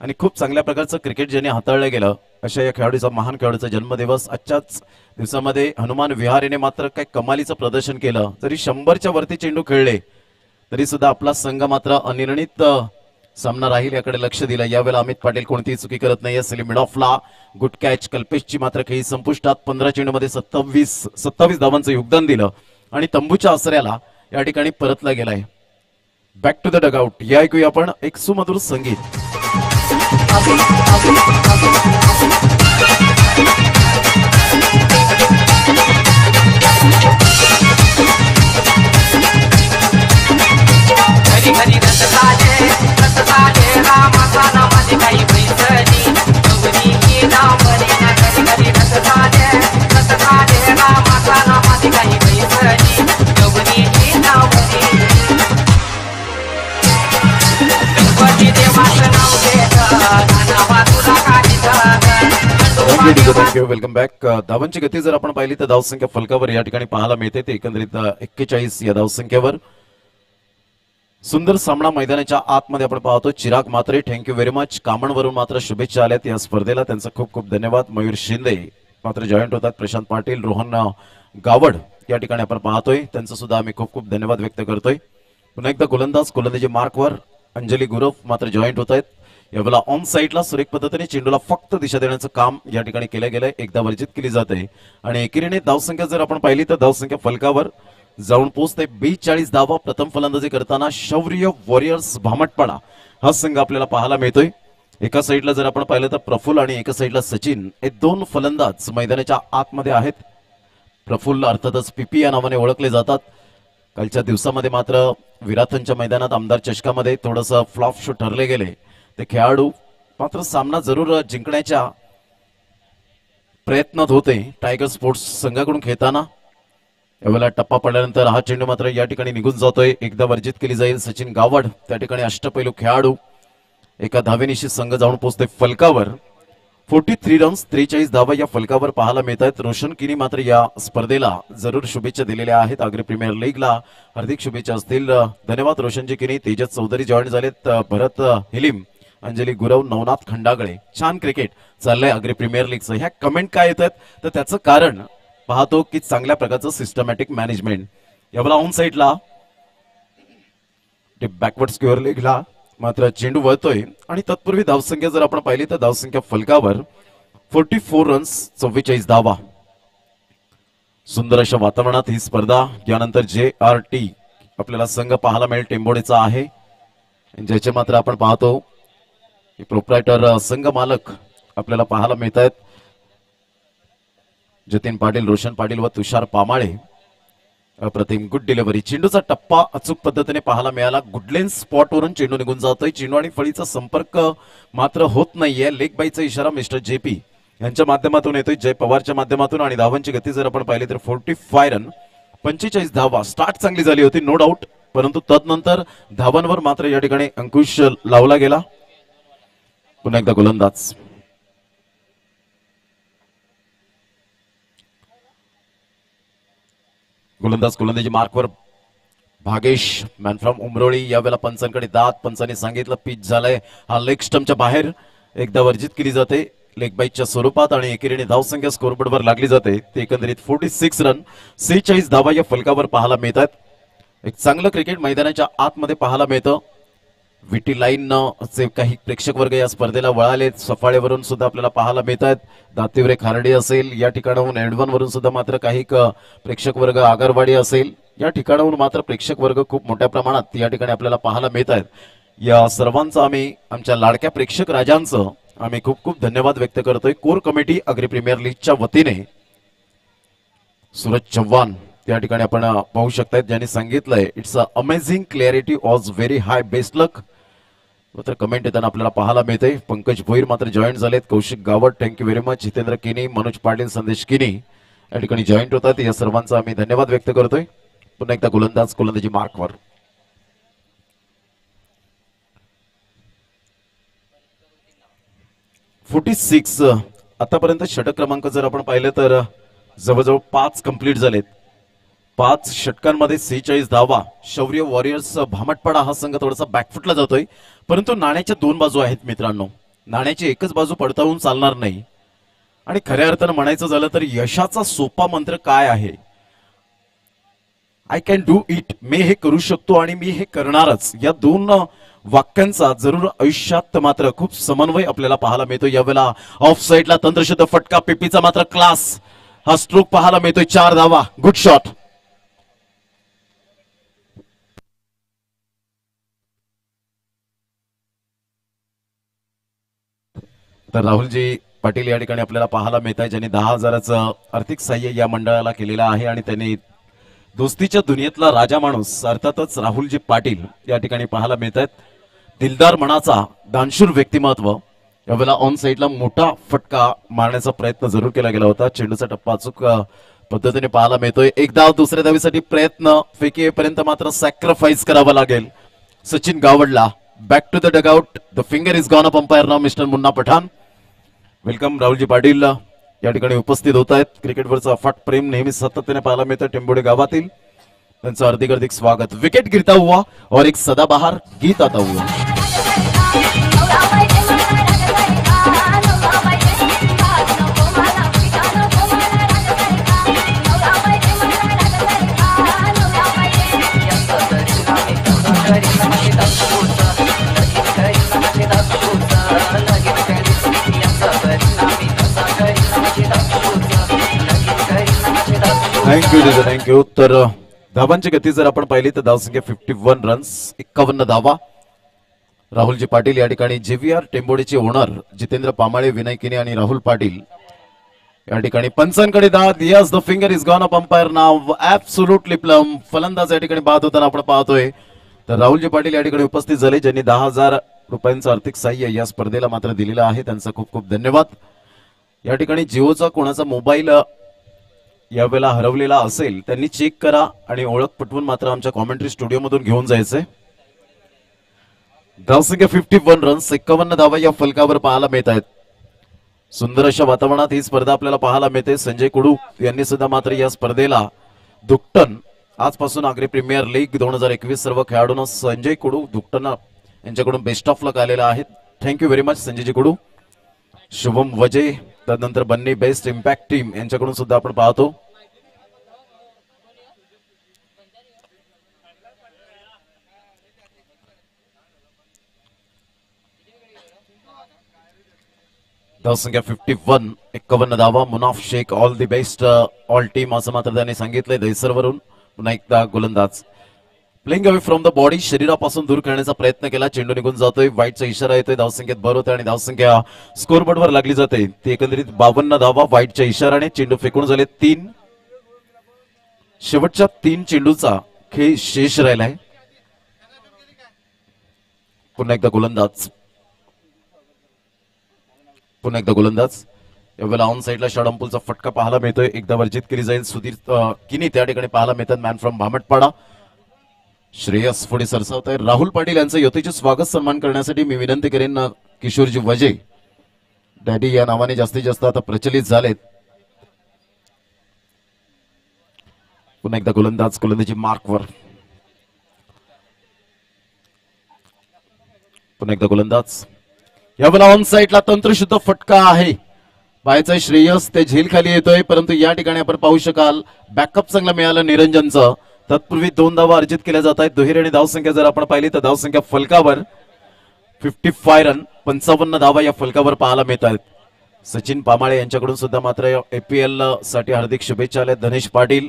आणि खूप चांगल्या प्रकारचं क्रिकेट ज्याने हाताळलं गेलं अशा या खेळाडूचा महान खेळाडूचा जन्मदिवस. आजच्याच दिवसामध्ये हनुमान विहारीने मात्र काय कमालीचं प्रदर्शन केलं. जरी 100च्या वरती चेंडू खेळले तरी सुद्धा आपला संघ मात्र अनिर्णित सामना राहील याकडे लक्ष दिलं. यावेळेला अमित पाटील कोणतीही चुकी करत नाही. सलीम मिड ऑफला गुड कॅच. कल्पेशची मात्र खेळी संपुष्टात. 15 चेंडूमध्ये 27 धावांचं योगदान दिलं आणि तंबूच्या आसऱ्याला या ठिकाणी परतला गेलाय. बॅक टू द डगआउट या ऐकूया आपण एक सुमधुर संगीत. घरी घरी रथ साजे रामाचा नामाची काही पैसली गौरी ही नाव बरे ना. घरी घरी रथ साजे रामाचा नामाची काही पैसली गौरी ही नाव बरे. गणपती देवाचं नाव घेत नावा तुला काही थँक्यू. Welcome back. धावांची गती जर आपण पाहिली तर धावसंख्या फलकावर या ठिकाणी पाहायला मिळते. ते एकंदरीत 41 या धावसंख्येवर सुंदर सामना मैदानाच्या आतमध्ये आपण पाहतो. चिराग मात्रे थँक्यू व्हेरी मच. कामणवरून मात्र शुभेच्छा आल्यात या स्पर्धेला. त्यांचा खूप खूप धन्यवाद. मयूर शिंदे मात्र जॉईंट होतात. प्रशांत पाटील रोहन गावड या ठिकाणी आपण पाहतोय. त्यांचा सुद्धा आम्ही खूप खूप धन्यवाद व्यक्त करतोय. पुन्हा एकदा गोलंदाजी मार्कवर अंजली गुरव मात्र जॉईंट होत आहेत. यावेळेला ऑन साईडला सुरेख पद्धतीने चेंडूला फक्त दिशा देण्याचं काम या ठिकाणी केलं गेलंय. एकदा वर्जित केली जाते आणि एकेरीने धावसंख्या जर आपण पाहिली तर धावसंख्या फलकावर जाऊन पोहोचते 42 धावा. प्रथम फलंदाजी करताना शौर्य वॉरियर्स भामटपाडा हा संघ आपल्याला पाहायला मिळतोय. एका साईडला जर आपण पाहिलं तर प्रफुल्ल आणि एका साईडला सचिन हे दोन फलंदाज मैदानाच्या आतमध्ये आहेत. प्रफुल्ल अर्थातच पीपी या नावाने ओळखले जातात. कालच्या दिवसामध्ये मात्र विराथनच्या मैदानात आमदार चषकामध्ये थोडंसं फ्लॉप शो ठरले गेले. ते खेळाडू मात्र सामना जरूर जिंकण्याच्या प्रयत्नात होते टायगर स्पोर्ट्स संघाकडून खेळताना. यावेळेला टप्पा पडल्यानंतर हा चेंडू मात्र या ठिकाणी निघून जातोय. एकदा वर्जित केली जाईल. सचिन गावड त्या ठिकाणी अष्टपैलू खेळाडू एका धावेनिशी संघ जाऊन पोहोचते फलकावर. 43 रन्स 43 धावा या फलकावर पाहायला मिळत आहेत. रोशन किनी मात्र या स्पर्धेला जरूर शुभेच्छा दिलेल्या आहेत. आग्रे प्रीमियर लीगला हार्दिक शुभेच्छा असतील. धन्यवाद रोशनजी किनी. तेजस चौधरी जॉईन झालेत. भरत हिलिम अंजली गुरव नवनाथ खंडागळे. छान क्रिकेट चाललंय आग्रे प्रीमियर लीगचं. ह्या कमेंट काय येतात तर त्याचं कारण पाहतो की चांगल्या प्रकारचं सिस्टमॅटिक मॅनेजमेंट. यावेळेला ऑन साईडला बॅकवर्ड स्क्वेअर लेगला मात्र चेंडू वळतोय आणि तत्पूर्वी धावसंख्या जर आपण पाहिली तर धावसंख्या फलकावर 44 रन्स 44 धावा. सुंदर अशा वातावरणात ही स्पर्धा. यानंतर JRT आपल्याला संघ पाहायला मिळेल टेंबोडेचा आहे. ज्याचे मात्र आपण पाहतो प्रोप्रायटर संघ मालक आपल्याला पाहायला मिळत आहेत. जतीन पाटील रोशन पाटील व तुषार पामाळे. अप्रतिम गुड डिलिव्हरी. चेंडूचा टप्पा अचूक पद्धतीने पाहायला मिळाला. गुडलेन स्पॉट वरून चेंडू निघून जातोय. चेंडू आणि फळीचा संपर्क मात्र होत नाहीये. लेग बाईचा इशारा मिस्टर JP यांच्या माध्यमातून येतोय. जय पवारच्या माध्यमातून. आणि धावांची गती जर आपण पाहिली तर 45 रन 45 धावा. स्टार्ट चांगली झाली होती नो डाऊट. परंतु तदनंतर धावांवर मात्र या ठिकाणी अंकुश लावला गेला. पुन्हा एकदा गोलंदाज गोलंदाजी मार्कवर भागेश मॅन फ्रॉम उमरोळी. यावेळेला पंचांकडे दात. पंचांनी सांगितलं पिच झालंय. हा लेग स्टंपच्या बाहेर एकदा वर्जित केली जाते लेग बाईटच्या स्वरूपात आणि एकेरीने धावसंख्या स्कोरबोर्डवर लागली जाते. ते एकंदरीत 46 रन 46 धावा या फलकावर पाहायला मिळतात. एक चांगलं क्रिकेट मैदानाच्या आतमध्ये पाहायला मिळतं. विटी लाईन चे काही प्रेक्षक वर्ग या स्पर्धेला वळाले. सफाळेवरून सुद्धा आपल्याला पाहायला मिळत आहेत. दातिवरे खार्डे असेल या ठिकाणाहून एडवन वरून सुद्धा मात्र काही प्रेक्षक वर्ग आगरवाडी असेल या ठिकाणाहून मात्र प्रेक्षक वर्ग खूप मोठ्या प्रमाणात या ठिकाणी आपल्याला पाहायला मिळत आहेत. या सर्वांचं आम्ही आमच्या लाडक्या प्रेक्षक राजांचं आम्ही खूप खूप धन्यवाद व्यक्त करतोय. कोर कमिटी आग्रे प्रीमियर लीगच्या वतीने सूरज चव्हाण त्या ठिकाणी आपण पाहू शकतायत ज्यांनी सांगितलंय it's a amazing clarity was very high best luck. मात्र कमेंट येताना आपल्याला पाहायला मिळते. पंकज भोईर मात्र जॉईन झालेत. Kaushik Gawat thank you very much. Jitendra Kini Manoj Patil संदेश किनी या ठिकाणी जॉईंट होतात, या सर्वांचा आम्ही धन्यवाद व्यक्त करतोय. पुन्हा एकदा गोलंदाजी मार्कवर. आतापर्यंत षटक क्रमांक जर आपण पाहिलं तर जवळजवळ 5 कंप्लीट झालेत. 5 षटकांमध्ये 46 धावा. शौर्य वॉरियर्स भामटपाडा हा संघ थोडासा बॅकफुटला जातोय, परंतु नाण्याच्या 2 बाजू आहेत मित्रांनो. नाण्याची एकच बाजू पडताळून चालणार नाही. आणि खऱ्या अर्थानं म्हणायचं झालं तर यशाचा सोपा मंत्र काय आहे? I can do it. मी हे करू शकतो आणि मी हे करणारच. या 2 वाक्यांचा जरूर आयुष्यात मात्र खूप समन्वय आपल्याला पाहायला मिळतो. यावेळेला ऑफ साईडला तंत्रशुद्ध फटका. पिपीचा मात्र क्लास हा स्ट्रोक पाहायला मिळतोय. 4 धावा. Good shot. तर राहुलजी पाटील या ठिकाणी आपल्याला पाहायला मिळत आहे, ज्यांनी 10,000चं आर्थिक सहाय्य या मंडळाला केलेलं आहे. आणि त्यांनी दोस्तीच्या दुनियेतला राजा माणूस अर्थातच राहुलजी पाटील या ठिकाणी पाहायला मिळत आहेत. दिलदार मनाचा दानशूर व्यक्तिमत्व. यावेळेला ऑन साईडला मोठा फटका मारण्याचा प्रयत्न जरूर केला गेला होता. चेंडूचा टप्पा अचूक पद्धतीने पाहायला मिळतोय. एक धाव दुसऱ्या धावीसाठी प्रयत्न. फेकी येईपर्यंत मात्र सॅक्रिफाईस करावा लागेल. सचिन गावडला back to the dugout. The finger is gone up. Umpire नाव मिस्टर मुन्ना पठाण. वेलकम. राहुलजी पाटील या ठिकाणी उपस्थित होत आहेत. क्रिकेटवरचं अफाट प्रेम नेहमी सातत्याने पाहायला मिळतं टेंबोडे गावातील. त्यांचं हार्दिक स्वागत. विकेट गिरता हुआ और एक सदाबहार गीत आता हुआ. थँक्यू. तर धावांची गती जर आपण पाहिली तर धावसंख्या 51 रन्स, 51 धावा. राहुलजी पाटील या ठिकाणी JVR टेंबोडीचे ओनर जितेंद्र पामाळे, विनय किने आणि राहुल पाटील या ठिकाणी पंचांकडे दाद. Yes, the finger is gone up. Umpire now absolutely plum. फलंदाज या ठिकाणी बाद होताना आपण पाहतोय. तर राहुलजी पाटील या ठिकाणी उपस्थित झाले, ज्यांनी 10,000 रुपयांचं आर्थिक सहाय्य या स्पर्धेला मात्र दिलेलं आहे. त्यांचा खूप खूप धन्यवाद. या ठिकाणी जिओचा कोणाचा मोबाईल यावेळेला हरवलेला असेल त्यांनी चेक करा आणि ओळख पटवून मात्र आमच्या कॉमेंट्री स्टुडिओ मधून घेऊन जायचंय. धावसंख्या 51 रन्स, 51 धावा या फलकावर पाहायला मिळत आहेत. सुंदर अशा वातावरणात ही स्पर्धा आपल्याला पाहायला मिळते. संजय कुडू यांनी सुद्धा मात्र या स्पर्धेला दुकटन आजपासून आग्रे प्रीमियर लीग 2021 सर्व खेळाडूंना संजय कुडू दुकटन यांच्याकडून बेस्ट ऑफ लक आलेला आहे. थँक्यू व्हेरी मच संजयजी कुडू. शुभम वजे, त्यानंतर बन्नी बेस्ट इम्पॅक्ट टीम यांच्याकडून सुद्धा आपण पाहतो. धावसंख्या 51, 51 धावा. Munaf Shaikh all the best all team असं मात्र त्यांनी सांगितलंय दहिसरवरून. पुन्हा एकदा गोलंदाज playing away from the body, शरीरापासून दूर खेळण्याचा प्रयत्न केला. चेंडू निघून जातोय. वाईटचा इशारा येतोय. धावसंख्येत भर होते आणि धावसंख्या स्कोरबोर्डवर लागली जाते. ती एकंदरीत 52 धावा वाईटच्या इशाराने. चेंडू फेकून झाले 3. शेवटच्या 3 चेंडूचा खेळ शेष राहिलाय. पुन्हा एकदा गोलंदाज. यावेळेला ऑन साईडला शॉर्टअम्पूलचा फटका पाहायला मिळतोय. एकदा वर्जित केली जाईल. सुधीर किनी त्या ठिकाणी पाहायला मिळतात. Man from भामटपाडा. श्रेयस पुढे सरसावत आहे. राहुल पाटील यांचं यथोचित स्वागत सन्मान करण्यासाठी मी विनंती करेन किशोरजी वजे डॅडी या नावाने जास्तीत जास्त आता प्रचलित झालेत. पुन्हा एकदा गोलंदाजी मार्कवर. पुन्हा एकदा गोलंदाज. यावेळेला ऑन साईडला तंत्रशुद्ध फटका आहे. पाहायचा श्रेयस ते झेल खाली येतोय, परंतु या ठिकाणी आपण पाहू शकाल बॅकअप चांगला मिळालं निरंजनचं. तत्पूर्वी 2 धावा अर्जित केल्या जात आहेत. दुहेरी आणि धावसंख्या जर आपण पाहिली तर धावसंख्या फलकावर 55 रन, 55 धावा या फलकावर पाहायला मिळत आहेत. सचिन पामाळे यांच्याकडून सुद्धा मात्र APL साठी हार्दिक शुभेच्छा आल्या. धनेश पाटील,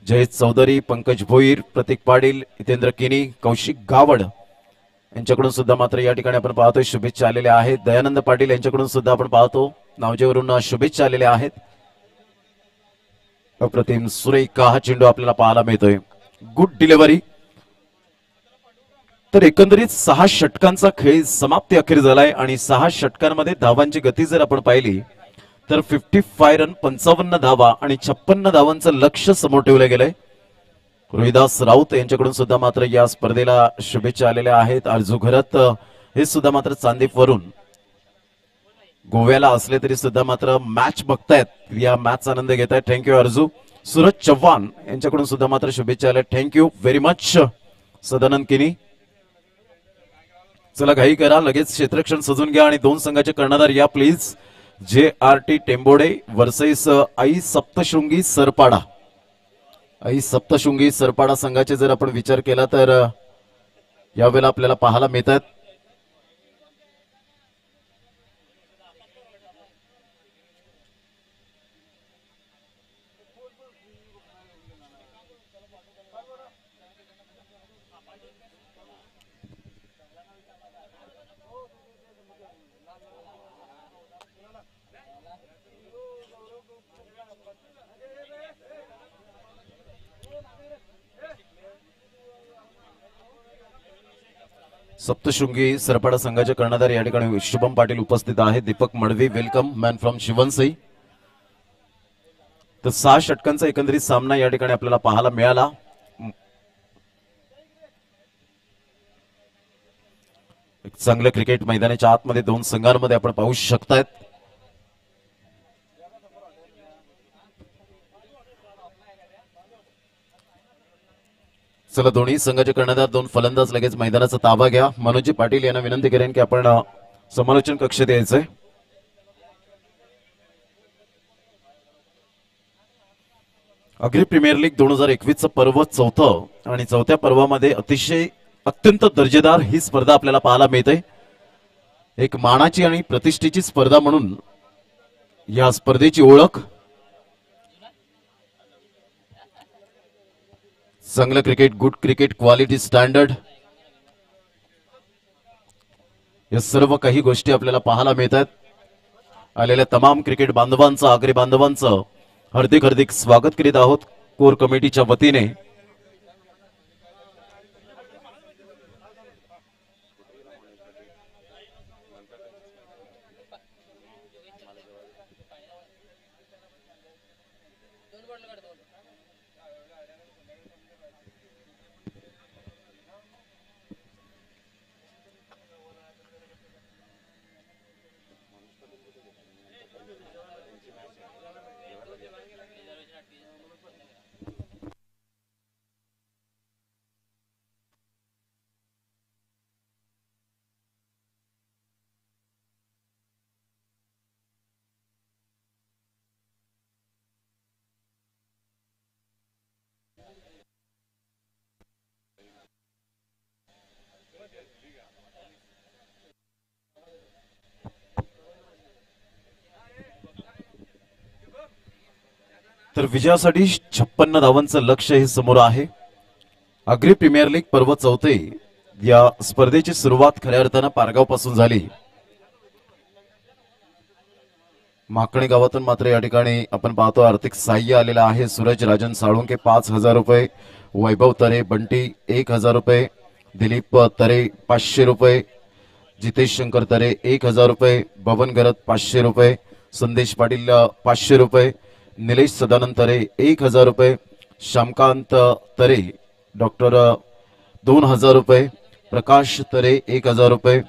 जयेश चौधरी, पंकज भोईर, प्रतीक पाटील, हितेंद्र किनी, कौशिक गावड यांच्याकडून सुद्धा मात्र या ठिकाणी आपण पाहतोय शुभेच्छा आलेल्या आहेत. दयानंद पाटील यांच्याकडून सुद्धा आपण पाहतो नावजेवरून शुभेच्छा आलेल्या आहेत. अप्रतिम सुरेख हा चेंडू आपल्याला पाहायला मिळतोय. Good delivery. तर एकंदरीत 6 षटकांचा खेळ समाप्ती अखेर झालाय आणि 6 षटकांमध्ये धावांची गती जर आपण पाहिली तर 55 रन 55 धावा आणि 56 धावांचं लक्ष समोर ठेवलं गेलंय. रोहिदास राऊत यांच्याकडून सुद्धा मात्र या स्पर्धेला शुभेच्छा आलेल्या आहेत. अर्जू घरत हे सुद्धा मात्र चांदीवरून गोव्याला असले तरी सुद्धा मात्र मॅच बघतायत, या मॅचचा आनंद घेत आहेत. थँक्यू अर्जू. सूरज चव्हाण यांच्याकडून सुद्धा मात्र शुभेच्छा आल्या. थँक्यू व्हेरी मच सदानंद किनी. चला घाई करा, लगेच क्षेत्ररक्षण सजून घ्या आणि दोन संघाचे कर्णधार या प्लीज. JRT टेंबोडे वर्सेस आई सप्तशृंगी सरपाडा. आई सप्तशृंगी सरपाडा संघाचे जर आपण विचार केला तर यावेळेला आपल्याला पाहायला मिळतात सप्तशृंगी सरपाडा संघाचे कर्णधार या ठिकाणी शुभम पाटील उपस्थित आहेत. Deepak Madvi welcome man from Shivansai. तर 6 षटकांचा एकंदरीत सामना या ठिकाणी आपल्याला पाहायला मिळाला. एक चांगलं क्रिकेट मैदानाच्या आतमध्ये दोन संघांमध्ये आपण पाहू शकतायत. चला दोन्ही संघाचे कर्णधार दोन फलंदाज लगेच मैदानाचा ताबा घ्या. मनोजी पाटील यांना विनंती करेन की आपण समालोचन कक्षेत यायचंय. अग्री प्रीमियर लीग 2021 पर्व चौथं आणि चौथ्या पर्वामध्ये अत्यंत दर्जेदार ही स्पर्धा आपल्याला पाहायला मिळते. एक मानाची आणि प्रतिष्ठेची स्पर्धा म्हणून या स्पर्धेची ओळख. चांगलं cricket, good cricket, quality standard, या सर्व काही गोष्टी आपल्याला पाहायला मिळतात. आलेल्या तमाम क्रिकेट बांधवांचं, आगरी बांधवांचं हार्दिक हार्दिक स्वागत करीत आहोत कोर कमिटीच्या वतीने. तर विजयासाठी 56 धावांचं लक्ष हे समोर आहे. अग्री प्रीमियर लीग पर्व चौथे या स्पर्धेची सुरुवात खऱ्या अर्थानं पारगाव पासून झाली. माकणी गावातून मात्र या ठिकाणी आपण पाहतो आर्थिक सहाय्य आलेलं आहे. सूरज राजन साळुंके 5,000 रुपये, वैभव तरे बंटी 1,000 रुपये, दिलीप तरे 500 रुपये, जितेश शंकर तरे 1,000 रुपये, बबन गरत 500 रुपये, संदेश पाटील 500 रुपये, निलेश सदानंद तरे 1,000 रुपये, श्यामकांत तरे डॉक्टर 2,000 रुपये, प्रकाश तरे 1,000 रुपये,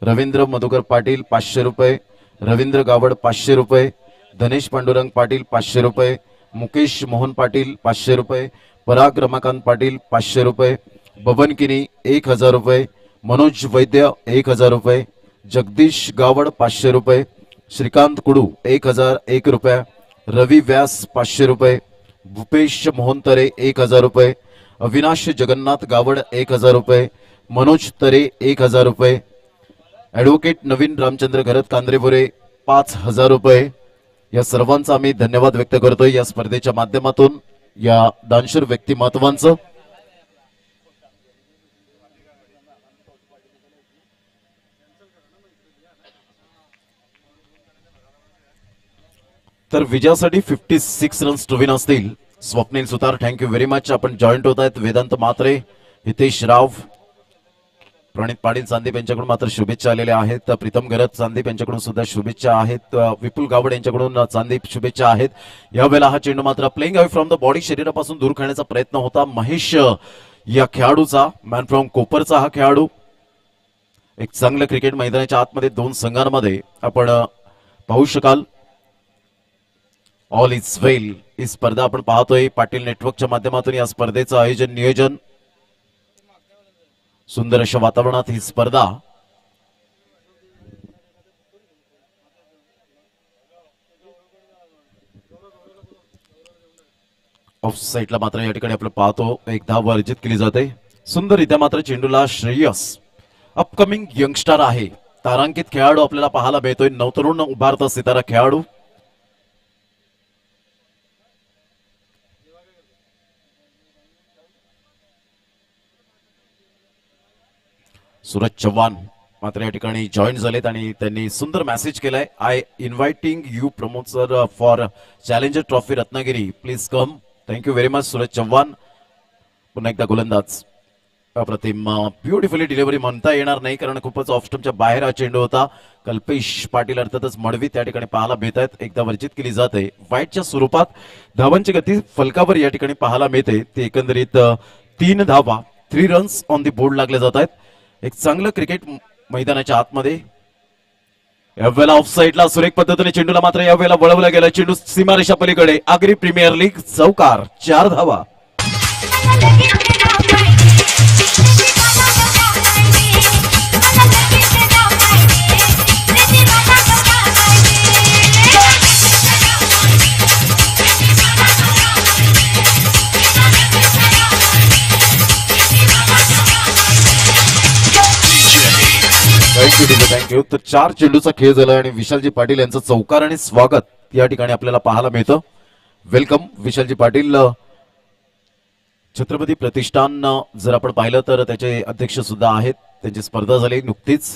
रवींद्र मधुकर पाटील 500 रुपये, रवींद्र गावड 500 रुपये, धनेश पांडुरंग पाटील 500 रुपये, मुकेश मोहन पाटील 500 रुपये, पराग रमाकांत पाटील 500 रुपये, बबन किनी 1,000 रुपये, मनोज वैद्य 1,000 रुपये, जगदीश गावड 500 रुपये, श्रीकांत कुडू 1,001 रुपये, रवी व्यास 500 रुपये, भूपेश मोहन तरे 1,000 रुपये, अविनाश जगन्नाथ गावड 1,000 रुपये, मनोज तरे 1,000 रुपये, ऍडव्होकेट नवीन रामचंद्र घरत कांद्रेपुरे 5,000 रुपये. या सर्वांचा आम्ही धन्यवाद व्यक्त करतोय या स्पर्धेच्या माध्यमातून या दानशूर व्यक्तिमत्वांचं. तर विजयासाठी 56 रन्स टू विन असतील. स्वप्नील सुतार थँक्यू व्हेरी मच. आपण जॉईंट होत आहेत. वेदांत मात्रे, हितेश राव, प्रणित पाटील चांदीप यांच्याकडून मात्र शुभेच्छा आलेल्या आहेत. प्रीतम गरज चांदीप यांच्याकडून सुद्धा शुभेच्छा आहेत. विपुल गावड यांच्याकडून चांदीप शुभेच्छा आहेत. यावेळेला हा चेंडू मात्र playing away from the body, शरीरापासून दूर खेळण्याचा प्रयत्न होता महेश या खेळाडूचा, मॅन फ्रॉम कोपरचा हा खेळाडू. एक चांगलं क्रिकेट मैदानाच्या आतमध्ये दोन संघांमध्ये आपण पाहू शकाल. ऑल इज वेल ही स्पर्धा आपण पाहतोय. पाटील नेटवर्कच्या माध्यमातून या स्पर्धेचं आयोजन नियोजन, सुंदर अशा वातावरणात ही स्पर्धा. ऑफ साईडला मात्र या ठिकाणी आपण पाहतो एक धाव वर्जित केली जाते. सुंदररित्या मात्र चेंडूला श्रेयस अपकमिंग यंगस्टर आहे, तारांकित खेळाडू आपल्याला पाहायला मिळतोय. नवतरुण उभारता सितारा खेळाडू. सूरज चव्हाण मात्र या ठिकाणी जॉईन झालेत आणि त्यांनी सुंदर मेसेज केलाय. I inviting you Pramod sir for challenger trophy Ratnagiri, please come. Thank you very much Suraj Chavan. पुन्हा एकदा गोलंदाज अप्रतिम, ब्युटिफुली डिलिव्हरी म्हणता येणार नाही कारण खूपच ऑफ स्टंपच्या बाहेर हा चेंडू होता. कल्पेश पाटील अर्थातच मडवी त्या ठिकाणी पाहायला मिळत आहेत. एकदा वर्जित केली जाते. वाईटच्या स्वरूपात धावांची गती फलकावर या ठिकाणी पाहायला मिळते. ते एकंदरीत 3 धावा, 3 रन्स ऑन दी बोर्ड लागले जात आहेत. एक चांगलं क्रिकेट मैदानाच्या आतमध्ये. यावेळेला ऑफ साईडला सुरेख पद्धतीने चेंडूला मात्र यावेळेला वळवला गेला. चेंडू सीमारेषा पलीकडे. आगरी प्रीमियर लीग चौकार, 4 धावा. थँक्यू. तर 4 चेंडूचा खेळ झाला आणि विशालजी पाटील यांचं चौकार आणि स्वागत या ठिकाणी आपल्याला पाहायला मिळतं. वेलकम विशालजी पाटील. छत्रपती प्रतिष्ठान जर आपण पाहिलं तर त्याचे अध्यक्ष सुद्धा आहेत. त्यांची स्पर्धा झाली नुकतीच.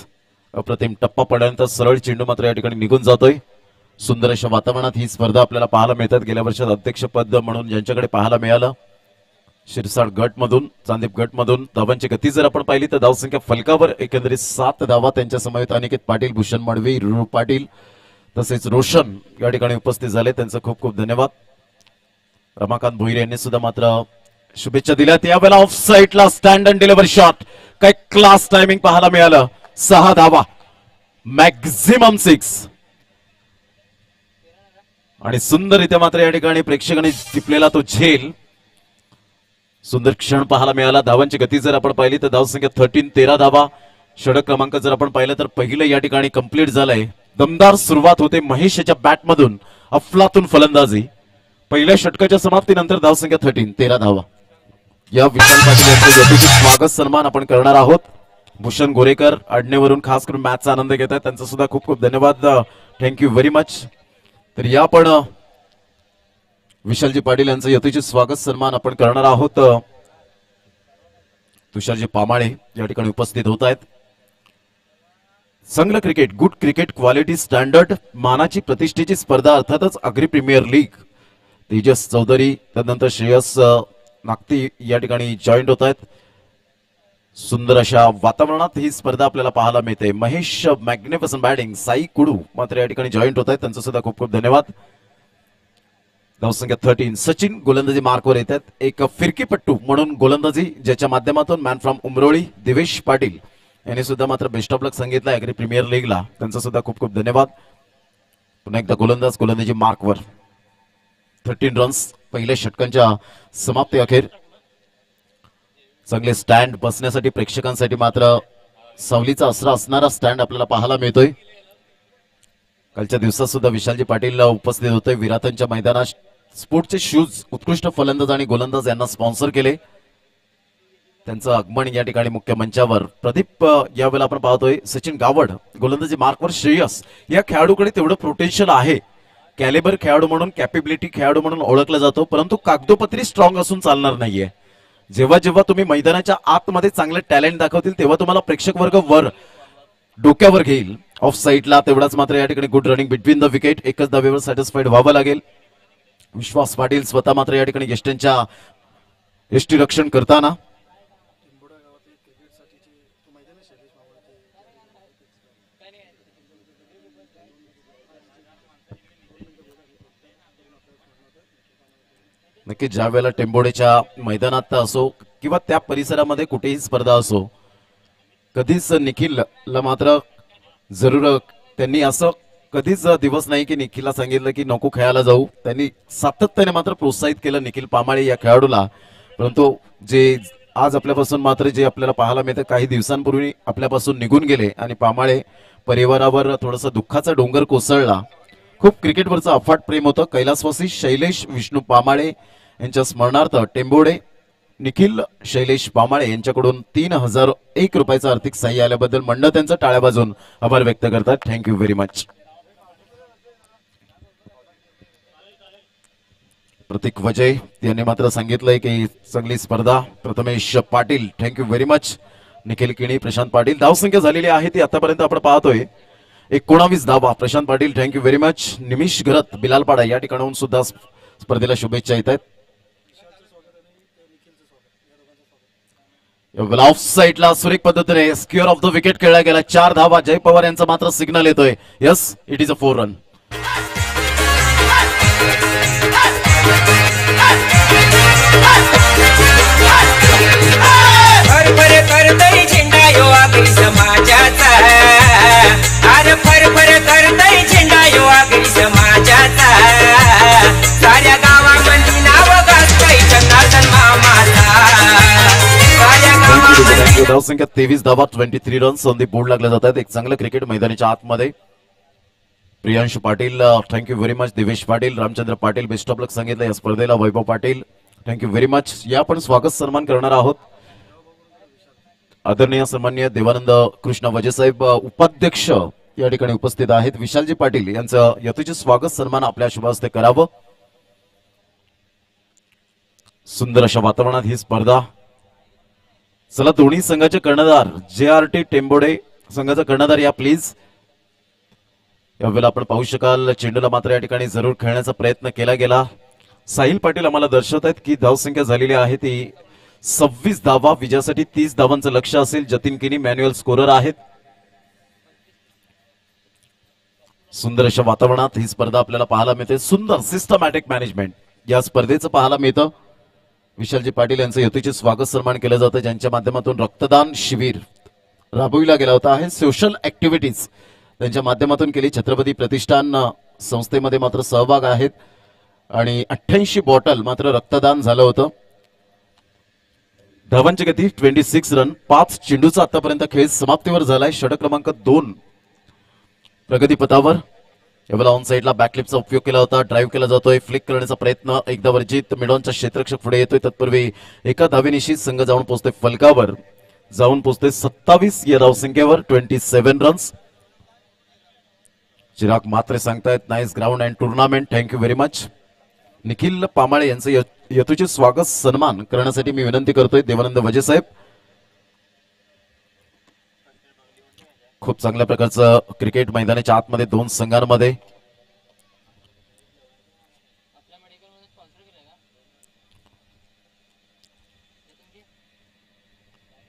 अप्रतिम टप्पा पडल्यानंतर सरळ चेंडू मात्र या ठिकाणी निघून जातोय. सुंदर अशा वातावरणात ही स्पर्धा आपल्याला पाहायला मिळतात. गेल्या वर्षात अध्यक्षपद म्हणून ज्यांच्याकडे पाहायला मिळालं शिरसाट गट मधून, चांदीप गट मधून. धावांची गती जर आपण पाहिली तर धावसंख्या फलकावर एकंदरीत 7 धावा. त्यांच्या समवेत अनिकेत पाटील, भूषण मडवी, रुरू पाटील तसेच रोशन या ठिकाणी उपस्थित झाले. त्यांचं खूप खूप धन्यवाद. रमाकांत भोईरे यांनी सुद्धा मात्र शुभेच्छा दिल्यात. यावेळेला ऑफ साईडला स्टँड अँड डिलिव्हरी शॉट, काय क्लास टायमिंग पाहायला मिळालं. 6 धावा, मॅक्झिमम 6 आणि सुंदररित्या मात्र या ठिकाणी प्रेक्षकांनी टिपलेला तो झेल. सुंदर क्षण पाहायला मिळाला. धावांची गती जर आपण पाहिली तर धावसंख्या 13 धावा. षटक क्रमांक जर आपण पाहिलं तर पहिलं या ठिकाणी कंप्लीट झालंय. दमदार सुरुवात होते महेशच्या बॅट मधून. अफलातून फलंदाजी. पहिल्या षटकाच्या समाप्तीनंतर धावसंख्या 13 धावा. या विशाल पाटील यांचे यथोचित स्वागत सन्मान आपण करणार आहोत. भूषण गोरेकर आडणेवरून खास करून मॅचचा आनंद घेत आहेत. त्यांचा सुद्धा खूप खूप धन्यवाद. Thank you very much. तर या पण विशालजी पाटील यांचं यथोचित स्वागत सन्मान आपण करणार आहोत. तुषारजी पामाळे या ठिकाणी उपस्थित होत आहेत. चांगलं cricket, good cricket, quality, standard, मानाची प्रतिष्ठेची स्पर्धा अर्थातच आगरी प्रीमियर लीग. तेजस चौधरी त्यानंतर श्रेयस नागती या ठिकाणी जॉईंट होत आहेत. सुंदर अशा वातावरणात ही स्पर्धा आपल्याला पाहायला मिळते. महेश मॅग्निफिसंट बॅटिंग, साई कुडू मात्र या ठिकाणी जॉईंट होत आहेत. त्यांचं सुद्धा खूप खूप धन्यवाद. धावसंख्या 13. सचिन गोलंदाजी मार्कवर येतात. एक फिरकीपट्टू म्हणून गोलंदाजी ज्याच्या माध्यमातून मॅन फ्रॉम उमरोळी दिवेश पाटील यांनी सुद्धा मात्र बेस्ट ऑफ लक सांगितलं अग्री प्रीमियर लीगला. त्यांचा सुद्धा खूप खूप धन्यवाद. पुन्हा एकदा गोलंदाजी मार्कवर. 13 रन्स पहिल्या षटकांच्या समाप्ती अखेर. चांगले स्टँड बसण्यासाठी प्रेक्षकांसाठी मात्र सावलीचा आसरा असणारा स्टँड आपल्याला पाहायला मिळतोय. कालच्या दिवसात सुद्धा विशालजी पाटील उपस्थित होते. विराटांच्या मैदानात स्पोर्टचे शूज उत्कृष्ट फलंदाज आणि गोलंदाज यांना स्पॉन्सर केले. त्यांचं आगमन या ठिकाणी मुख्य मंचावर. प्रदीप यावेळेला आपण पाहतोय. सचिन गावड गोलंदाजी मार्कवर. श्रेयस या खेळाडूकडे तेवढं पोटेन्शियल आहे. कॅलिबर खेळाडू म्हणून, कॅपेबिलिटी खेळाडू म्हणून ओळखला जातो, परंतु कागदोपत्री स्ट्रॉंग असून चालणार नाहीये. जेव्हा जेव्हा तुम्ही मैदानाच्या आतमध्ये चांगले टॅलेंट दाखवतील तेव्हा तुम्हाला प्रेक्षक वर्ग वर डोक्यावर घेईल. ऑफ साईडला तेवढाच मात्र या ठिकाणी good running between the wicket. एकच धावेवर सॅटिस्फाईड व्हावं लागेल. विश्वास पाटील स्वतः मात्र या ठिकाणी यष्टी रक्षण करताना. नक्की ज्या वेळेला टेंबोडेच्या मैदानात असो किंवा त्या परिसरामध्ये कुठेही स्पर्धा असो, कधीच निखिलला मात्र जरूर त्यांनी असं कधीच दिवस नाही की निखिलला सांगितलं की नको खेळायला जाऊ. त्यांनी सातत्याने मात्र प्रोत्साहित केलं निखिल पामाळे या खेळाडूला. परंतु जे आज आपल्यापासून मात्र जे आपल्याला पाहायला मिळतं, काही दिवसांपूर्वी आपल्यापासून निघून गेले आणि पामाळे परिवारावर थोडासा दुःखाचा डोंगर कोसळला. खूप क्रिकेटवरचं अफाट प्रेम होतं. कैलासवासी शैलेश विष्णू पामाळे यांच्या स्मरणार्थ टेंबोडे निखिल शैलेश पामाळे यांच्याकडून 3001 रुपयाचं आर्थिक सहाय्य आल्याबद्दल मंडळ त्यांचा टाळ्या वाजवून आभार व्यक्त करतात. Thank you very much. Prateek Vajay यांनी मात्र सांगितलंय की चांगली स्पर्धा. Prathamesh Patil thank you very much. Nikhil Kini, Prashant Patil. धावसंख्या झालेली आहे ती आतापर्यंत आपण पाहतोय 19 धावा. Prashant Patil thank you very much. Nimish Gharat Bilalpada या ठिकाणाहून सुद्धा स्पर्धेला शुभेच्छा येत आहेत. ऑफ साईडला सुरेख पद्धतीने स्क्युअर ऑफ द विकेट खेळला गेला. 4 धावा. जय पवार यांचा मात्र सिग्नल येतोय. Yes, it is a 4 run. फरफर करतोय झेंडा यो आगरी समाजाचा. अरे फरफर करतोय झेंडा यो आगरी समाजाचा. साऱ्या गावामध्ये नाव गाजतोय जनार्दन मामाचा. साऱ्या गावामध्ये धावसंख्या 23 धावा, 23 रन्स ऑन दी बोर्ड लागले जातात. एक चांगलं क्रिकेट मैदानाच्या आतमध्ये. Priyansh Patil thank you very much. Divesh Patil, Ramchandra Patil best of luck सांगितलं या स्पर्धेला. Vaibhav Patil thank you very much. या आपण स्वागत सन्मान करणार आहोत. आदरणीय सन्माननीय देवानंद कृष्ण वजेसाहेब उपाध्यक्ष या ठिकाणी उपस्थित आहेत. विशालजी पाटील यांचं यथोचित स्वागत सन्मान आपल्या शुभ हस्ते करावं. सुंदर अशा वातावरणात ही स्पर्धा. चला, दोन्ही संघाचे कर्णधार JRT टेंबोडे संघाचा कर्णधार या प्लीज. यावेळेला आपण पाहू शकाल चेंडूला मात्र या ठिकाणी जरूर खेळण्याचा प्रयत्न केला गेला. साहिल पाटील आम्हाला दर्शवत आहेत की धावसंख्या झालेली आहे ती 26 धावा. विजयासाठी 30 धावांचं लक्ष्य असेल. जतीन किनी मॅन्युअल स्कोरर आहेत. सुंदर अशा वातावरणात ही स्पर्धा आपल्याला पाहायला मिळते. सुंदर सिस्टमॅटिक मॅनेजमेंट या स्पर्धेचं पाहायला मिळतं. विशालजी पाटील यांचं यथोचित स्वागत सन्मान केलं जातं, ज्यांच्या माध्यमातून रक्तदान शिबिर राबविला गेला होता. आहे सोशल ऍक्टिव्हिटीज त्यांच्या माध्यमातून केली. छत्रपती प्रतिष्ठान संस्थेमध्ये मात्र सहभाग आहेत आणि 88 बॉटल मात्र रक्तदान झालं होतं. धावांची गती 26 रन. 5 चेंडूचा आतापर्यंत खेळ समाप्तीवर झालाय. षटक क्रमांक 2 प्रगतीपथावर. यावेळेला ऑन साईडला बॅकलिपचा उपयोग केला होता. ड्राईव्ह केला जातोय. फ्लिक करण्याचा प्रयत्न एकदा वर्जित. मिडॉनचा क्षेत्ररक्षक पुढे येतोय. तत्पूर्वी एका धावेनिशी संघ जाऊन पोहोचतोय फलकावर. जाऊन पोहोचतोय 27 या धावसंख्येवर. 27 रन्स. चिराग मात्रे सांगतायत nice ground and tournament. Thank you very much. Nikhil Pamale यांचं यथोचित स्वागत सन्मान करण्यासाठी मी विनंती करतोय देवानंद वजे साहेब. खूप चांगल्या प्रकारचं क्रिकेट मैदानाच्या आतमध्ये 2 संघांमध्ये.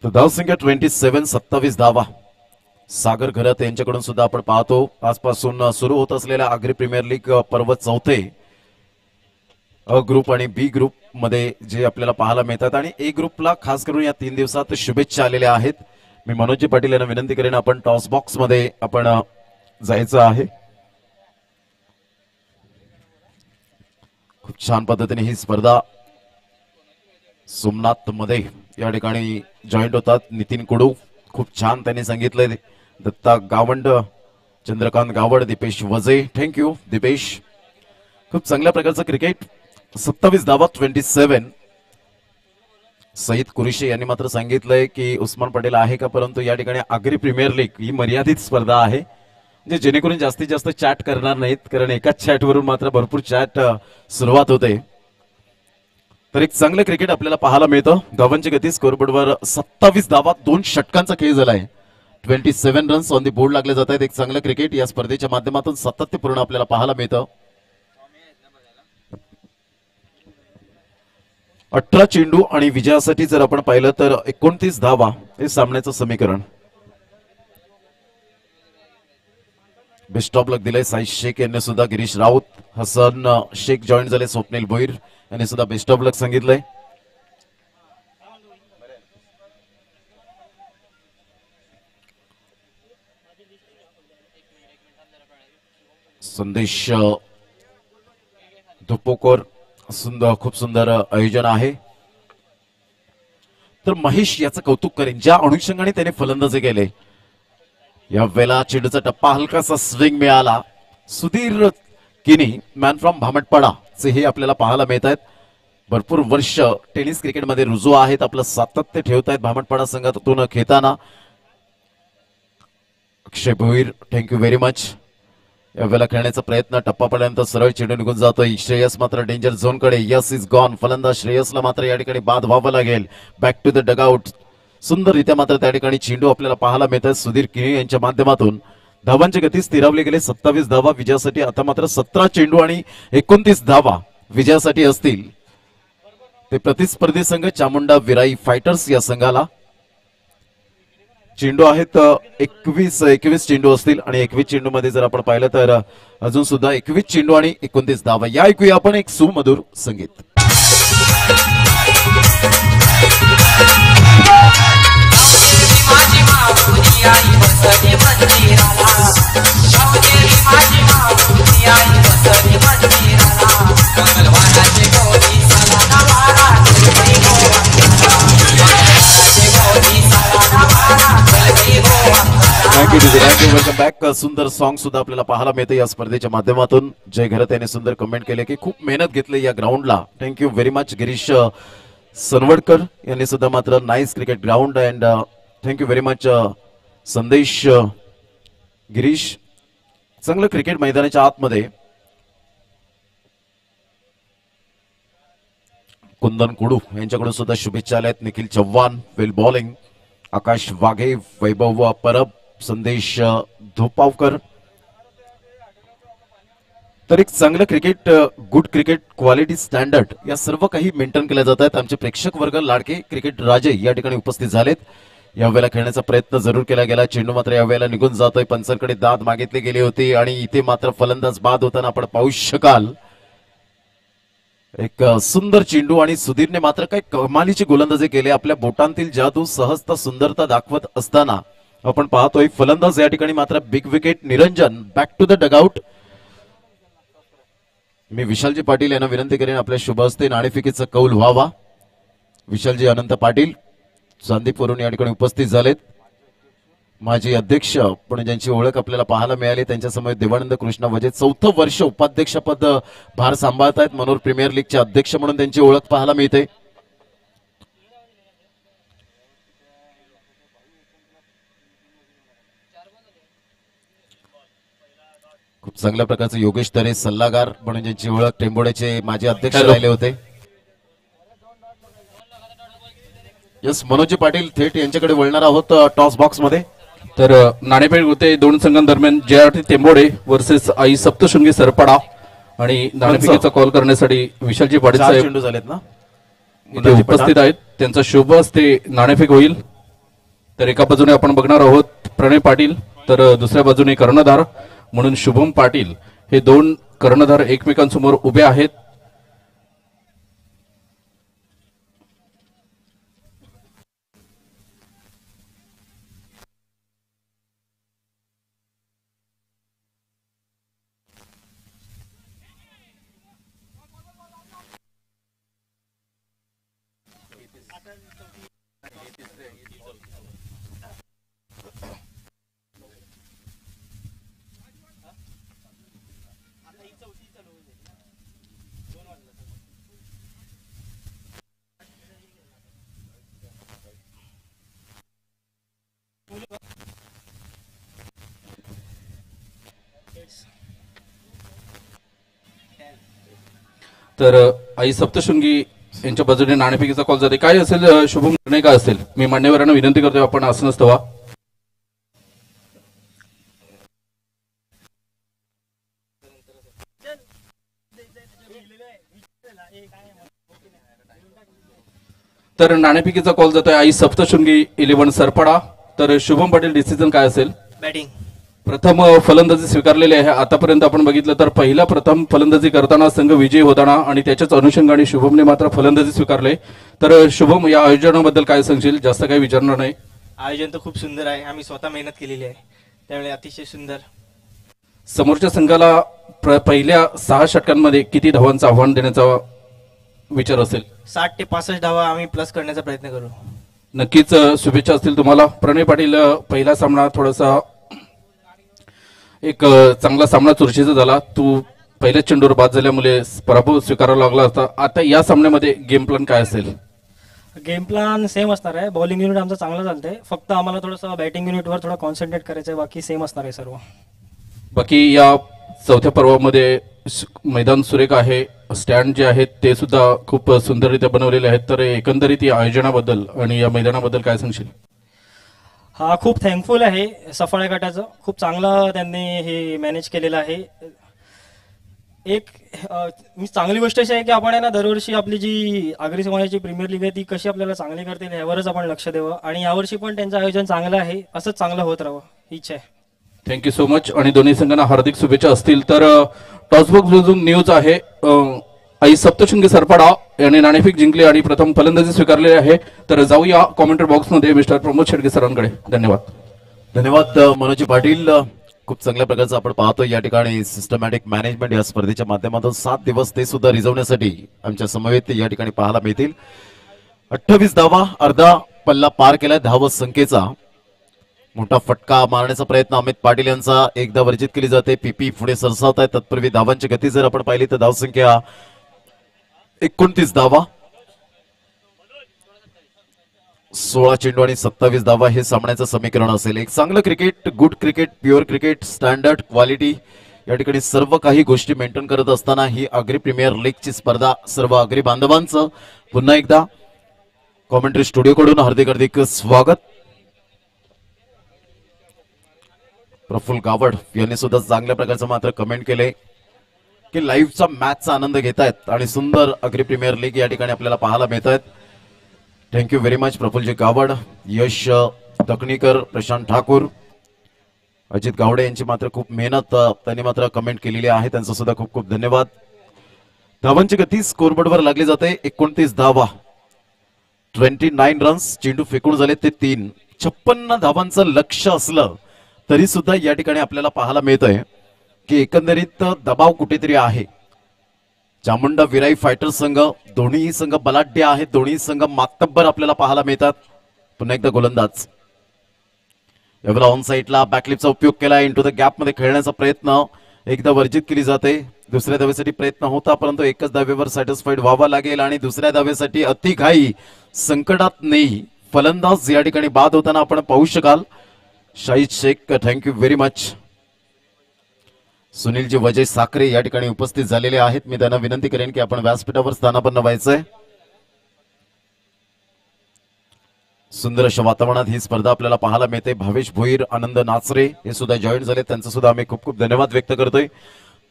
धावसंख्या 27, 27 धावा. सागर घरत यांच्याकडून सुद्धा आपण पाहतो आजपासून सुरू होत असलेल्या आगरी प्रीमियर लीग पर्व 4 अ ग्रुप आणि बी ग्रुप मध्ये जे आपल्याला पाहायला मिळतात आणि ए ग्रुपला खास करून या 3 दिवसात शुभेच्छा आलेल्या आहेत. मी मनोजी पाटील यांना विनंती करेन आपण टॉस बॉक्स मध्ये आपण जायचं आहे. खूप छान पद्धतीने ही स्पर्धा सोमनाथ मध्ये या ठिकाणी जॉईंट होतात. नितीन कुडू खूप छान त्यांनी सांगितलंय. दत्ता गावंड, चंद्रकांत गावड, दीपेश वजे थँक्यू दीपेश. खूप चांगल्या प्रकारचं क्रिकेट. 27 धावा 27. सईद कुरेशी यांनी मात्र सांगितलंय की उस्मान पटेल आहे का, परंतु या ठिकाणी आगरी प्रीमियर लीग ही मर्यादित स्पर्धा आहे म्हणजे जेणेकरून जास्तीत जास्त चॅट करणार नाहीत, कारण एकाच चॅटवरून मात्र भरपूर चॅट सुरुवात होते. तर एक चांगलं क्रिकेट आपल्याला पाहायला मिळतं. धावांची गती स्कोरबोर्डवर 27 धावा 2 षटकांचा खेळ झालाय. 27 रन्स ऑन दी बोर्ड लागले जात आहेत. एक चांगलं क्रिकेट या स्पर्धेच्या माध्यमातून सातत्यपूर्ण आपल्याला पाहायला मिळतं. 18 चेंडू आणि विजयासाठी जर आपण पाहिलं तर 29 धावा हे सामन्याचं समीकरण. बेस्ट ऑफ लक दिले साई शेख यांनी सुद्धा, गिरीश राऊत, हसन शेख जॉईन झाले, स्वप्नील भोईर यांनी सुद्धा बेस्ट ऑफ लक सांगितलंय. संदेश धुपोकर, सुंदर, खूप सुंदर आयोजन आहे. तर महेश याचं कौतुक करेन, ज्या अनुषंगाने त्याने फलंदाजी केले. या वेळेला चेंडूचा टप्पा, हलकासा स्विंग मिळाला. सुधीर किनी, मॅन फ्रॉम भामटपाडा चे हे आपल्याला पाहायला मिळत आहेत. भरपूर वर्ष टेनिस क्रिकेटमध्ये रुजू आहेत, आपलं सातत्य ठेवत आहेत भामटपाडा संघातून खेळताना. अक्षय भोईर, थँक्यू व्हेरी मच. या वेळेला खेळण्याचा प्रयत्न, टप्पापर्यंत सरळ चेंडू निघून जातोय. श्रेयस मात्र डेंजर झोन कडे. Yes is gone. फलंदाज श्रेयसला मात्र या ठिकाणी बाद व्हावं लागेल. Back to the dugout. सुंदररित्या मात्र त्या ठिकाणी चेंडू आपल्याला पाहायला मिळतात सुधीर किनी यांच्या माध्यमातून. धावांची गती स्थिरावली गेले. 27 धावा विजयासाठी. आता मात्र 17 चेंडू आणि 29 धावा विजयासाठी असतील. ते प्रतिस्पर्धी संघ चामुंडा विराई फायटर्स या संघाला. चेंडू आहेत 21 चेंडू असतील आणि 21 चेंडू मध्ये जर आपण पाहिलं तर अजून सुद्धा 21 चेंडू आणि 29 धावा. या ऐकूया आपण एक सुमधुर संगीत. माझी माऊली आई बसली मंदिराला, गावदेवी माझी माऊली आई बसली मंदिराला, मंगलवाराचे गोडी सलाना वारा चलगई गोवा, मंगलवाराचे गोडी सलाना वारा चलगई गोवा. Thank you welcome back. सुंदर सॉन्ग सुद्धा आपल्याला पाहायला मिळते या स्पर्धेच्या माध्यमातून. जय घरत यांनी सुंदर कमेंट केले की खूप मेहनत घेतली या ग्राउंडला. Thank you very much. Girish Sanvadkar यांनी सुद्धा मात्र nice cricket ground and thank you very much. Sandesh Girish, चांगलं क्रिकेट मैदानाच्या आतमध्ये. कुंदन कुडू यांच्याकडून सुद्धा शुभेच्छा आल्यात. निखिल चव्हाण, वेल बॉलिंग. आकाश वाघे, वैभव परब, संदेश धोपावकर. तर एक चांगलं cricket, good cricket, quality standard या सर्व काही मेंटेन केल्या जात आहेत. आमचे प्रेक्षक वर्ग, लाडके क्रिकेट राजे या ठिकाणी उपस्थित झालेत. या वेळेला खेळण्याचा प्रयत्न जरूर केला गेला. चेंडू मात्र या वेळेला निघून जातोय. पंचांकडे दाद मागितली गेली होती आणि इथे मात्र फलंदाज बाद होताना आपण पाहू शकाल. एक सुंदर चेंडू आणि सुधीरने मात्र काही कमालीची गोलंदाजी केली. आपल्या बोटांतील जादू, सहजता, सुंदरता दाखवत असताना आपण पाहतोय फलंदाज या ठिकाणी मात्र big wicket. Niranjan back to the dugout. मी विशालजी पाटील यांना विनंती करेन आपल्या शुभ हस्ते नाणेफेकीचा कौल व्हावा. विशालजी अनंत पाटील चांदीपूरहून या ठिकाणी उपस्थित झालेत. माजी अध्यक्ष पण ज्यांची ओळख आपल्याला पाहायला मिळाली त्यांच्यासमोर देवानंद कृष्ण वजे 4थं वर्ष उपाध्यक्षपद भार सांभाळत आहेत. मनोर प्रीमियर लीगचे अध्यक्ष म्हणून त्यांची ओळख पाहायला मिळते. खूप चांगल्या प्रकारचे योगेश तरे सल्लागार म्हणून ज्यांची ओळख टेंबोड्याचे माजी अध्यक्ष राहिले होते. यस, मनोजी पाटील थेट यांच्याकडे वळणार आहोत टॉस बॉक्स मध्ये. तर नाणेफेक होते दोन संघांदरम्यान. JRT टेंबोडे वर्सेस आई सप्तशृंगी सरपडा. आणि नाणेफेकीचा कॉल करण्यासाठी विशालजी पाटील साहेब चेंडू झालेत ना इथे उपस्थित आहेत. त्यांचा शुभ हस्ते नाणेफेक होईल. तर एका बाजूने आपण बघणार आहोत प्रणय पाटील, तर दुसऱ्या बाजूने कर्णधार म्हणून शुभम पाटील. हे दोन कर्णधार एकमेकांसमोर उभे आहेत. तर आई सप्तशृंगी यांच्या बाजूने नाणेफेकीचा कॉल जाते. काय असेल शुभम निर्णय काय असेल? मी मान्यवरांना विनंती करतोय आपण आसनस्थ व्हा. तर नाणेफेकीचा कॉल जातोय आई सप्तशृंगी 11 सरपडा. तर शुभम पाटील डिसिजन काय असेल? बॅटिंग. प्रथम फलंदाजी स्वीकारलेली आहे. आतापर्यंत आपण बघितलं तर प्रथम फलंदाजी करताना संघ विजयी होताना आणि त्याच्याच अनुषंगाने शुभमने मात्र फलंदाजी स्वीकारले. तर शुभम, या आयोजनाबद्दल काय सांगशील? जास्त काही विचारणार नाही. आयोजन तर खूप सुंदर आहे. आम्ही स्वतः मेहनत केलेली आहे, त्यामुळे अतिशय सुंदर. समोरच्या संघाला पहिल्या 6 षटकांमध्ये किती धावांचं आव्हान देण्याचा विचार असेल? 60 ते 65 धावा आम्ही प्लस करण्याचा प्रयत्न करू. नक्कीच शुभेच्छा असतील तुम्हाला. प्रणय पाटील, पहिला सामना थोडासा एक चांगला सामना चुरशीचा झाला. तू पहिल्याच चेंडूवर बाद झाल्यामुळे पराभव स्वीकारावा लागला होता. आता या सामन्यामध्ये गेम प्लॅन काय असेल? गेम प्लॅन सेम असणार आहे. बॉलिंग युनिट आमचं चांगलं चालतंय, फक्त आम्हाला थोडंसं बॅटिंग युनिटवर थोडं कॉन्सन्ट्रेट करायचं आहे. बाकी सेम असणार आहे सर्व. बाकी या चौथ्या पर्वामध्ये मैदान सुरेख आहे. स्टँड जे आहेत ते सुद्धा खूप सुंदररित्या बनवलेले आहेत. तर एकंदरीत या आयोजनाबद्दल आणि या मैदानाबद्दल काय सांगशील? हा, खूप थँकफुल आहे सफाळे गटाचं. खूप चांगलं त्यांनी हे मॅनेज केलेलं आहे. एक चांगली गोष्ट अशी आहे की आपण आहे ना, दरवर्षी आपली जी आगरी समाजाची प्रीमियर लीग आहे ती कशी आपल्याला चांगली करता येईल यावरच आपण लक्ष द्यावं. आणि यावर्षी पण त्यांचं आयोजन चांगलं आहे, असंच चांगलं होत राहावं ही इच्छा आहे. Thank you so much. आणि दोन्ही संघांना हार्दिक शुभेच्छा असतील. तर टॉसबॉक्स न्यूज आहे, आई सप्तशृंगी सरपाडा यांनी नाणेफेक जिंकली आणि प्रथम फलंदाजी स्वीकारलेली आहे. तर जाऊया कॉमेंटरी बॉक्समध्ये मिस्टर प्रमोद शेडके सरांकडे. धन्यवाद. धन्यवाद मनोजी पाटील. खूप चांगल्या प्रकारचं आपण पाहतोय या ठिकाणी सिस्टमॅटिक मॅनेजमेंट या स्पर्धेच्या माध्यमातून 7 दिवस ते सुद्धा रिझवण्यासाठी आमच्या समवेत या ठिकाणी पाहायला मिळतील. 28 धावा, अर्धा पल्ला पार केलाय धाव संख्येचा. मोठा फटका मारण्याचा प्रयत्न अमित पाटील यांचा एकदा वर्जित केली जाते. पीपी पुढे सरसावत आहे. तत्पूर्वी धावांची गती जर आपण पाहिली तर धावसंख्या 29 धावा, 16 चेंडू आणि 27 धावा हे सामन्याचं समीकरण असेल. एक चांगलं cricket, good cricket, pure cricket, standard, quality या ठिकाणी सर्व काही गोष्टी मेंटेन करत असताना ही आगरी प्रीमियर लीगची स्पर्धा सर्व आगरी बांधवांचं पुन्हा एकदा कॉमेंट्री स्टुडिओकडून हार्दिक हार्दिक स्वागत. प्रफुल्ल गावड यांनी सुद्धा चांगल्या प्रकारचं मात्र कमेंट केले की लाईव्हचा मॅचचा आनंद घेत आहेत आणि सुंदर आगरी प्रीमियर लीग या ठिकाणी आपल्याला पाहायला मिळत आहेत. थँक्यू व्हेरी मच प्रफुल्लजी गावड, यश तकणीकर, प्रशांत ठाकूर, अजित गावडे यांची मात्र खूप मेहनत त्यांनी मात्र कमेंट केलेली आहे. त्यांचा सुद्धा खूप खूप धन्यवाद. धावांची गती स्कोरबोर्डवर लागली जाते. 29 धावा, 29 रन्स. चेंडू फेकून झाले ते 3. 56 धावांचं लक्ष्य असलं तरी सुद्धा या ठिकाणी आपल्याला पाहायला मिळतंय की एकंदरीत दबाव कुठेतरी आहे. चामुंडा विराई फायटर संघ, दोन्ही संघ बलाढ्य आहेत. दोन्ही संघ मातब्बर आपल्याला पाहायला मिळतात. पुन्हा एकदा गोलंदाज यावेळेला ऑन साईडला बॅकलिपचा उपयोग केला. इंटू द गॅप मध्ये खेळण्याचा प्रयत्न एकदा वर्जित केली जाते. दुसऱ्या धावेसाठी प्रयत्न होता परंतु एकच धावेवर सॅटिस्फाईड व्हावा लागेल आणि दुसऱ्या धावेसाठी अतिघाई संकटात नाही फलंदाज या ठिकाणी बाद होताना आपण पाहू शकाल. Shahid Shaikh, thank you very much. सुनीलजी वजय साखरे या ठिकाणी उपस्थित झालेले आहेत. मी त्यांना विनंती करेन की आपण व्यासपीठावर स्थानापन्न व्हायचंय. सुंदर अशा वातावरणात ही स्पर्धा आपल्याला पाहायला मिळते. भावेश भोईर, आनंद नाचरे हे सुद्धा जॉईन झाले. त्यांचं सुद्धा आम्ही खूप खूप धन्यवाद व्यक्त करतोय.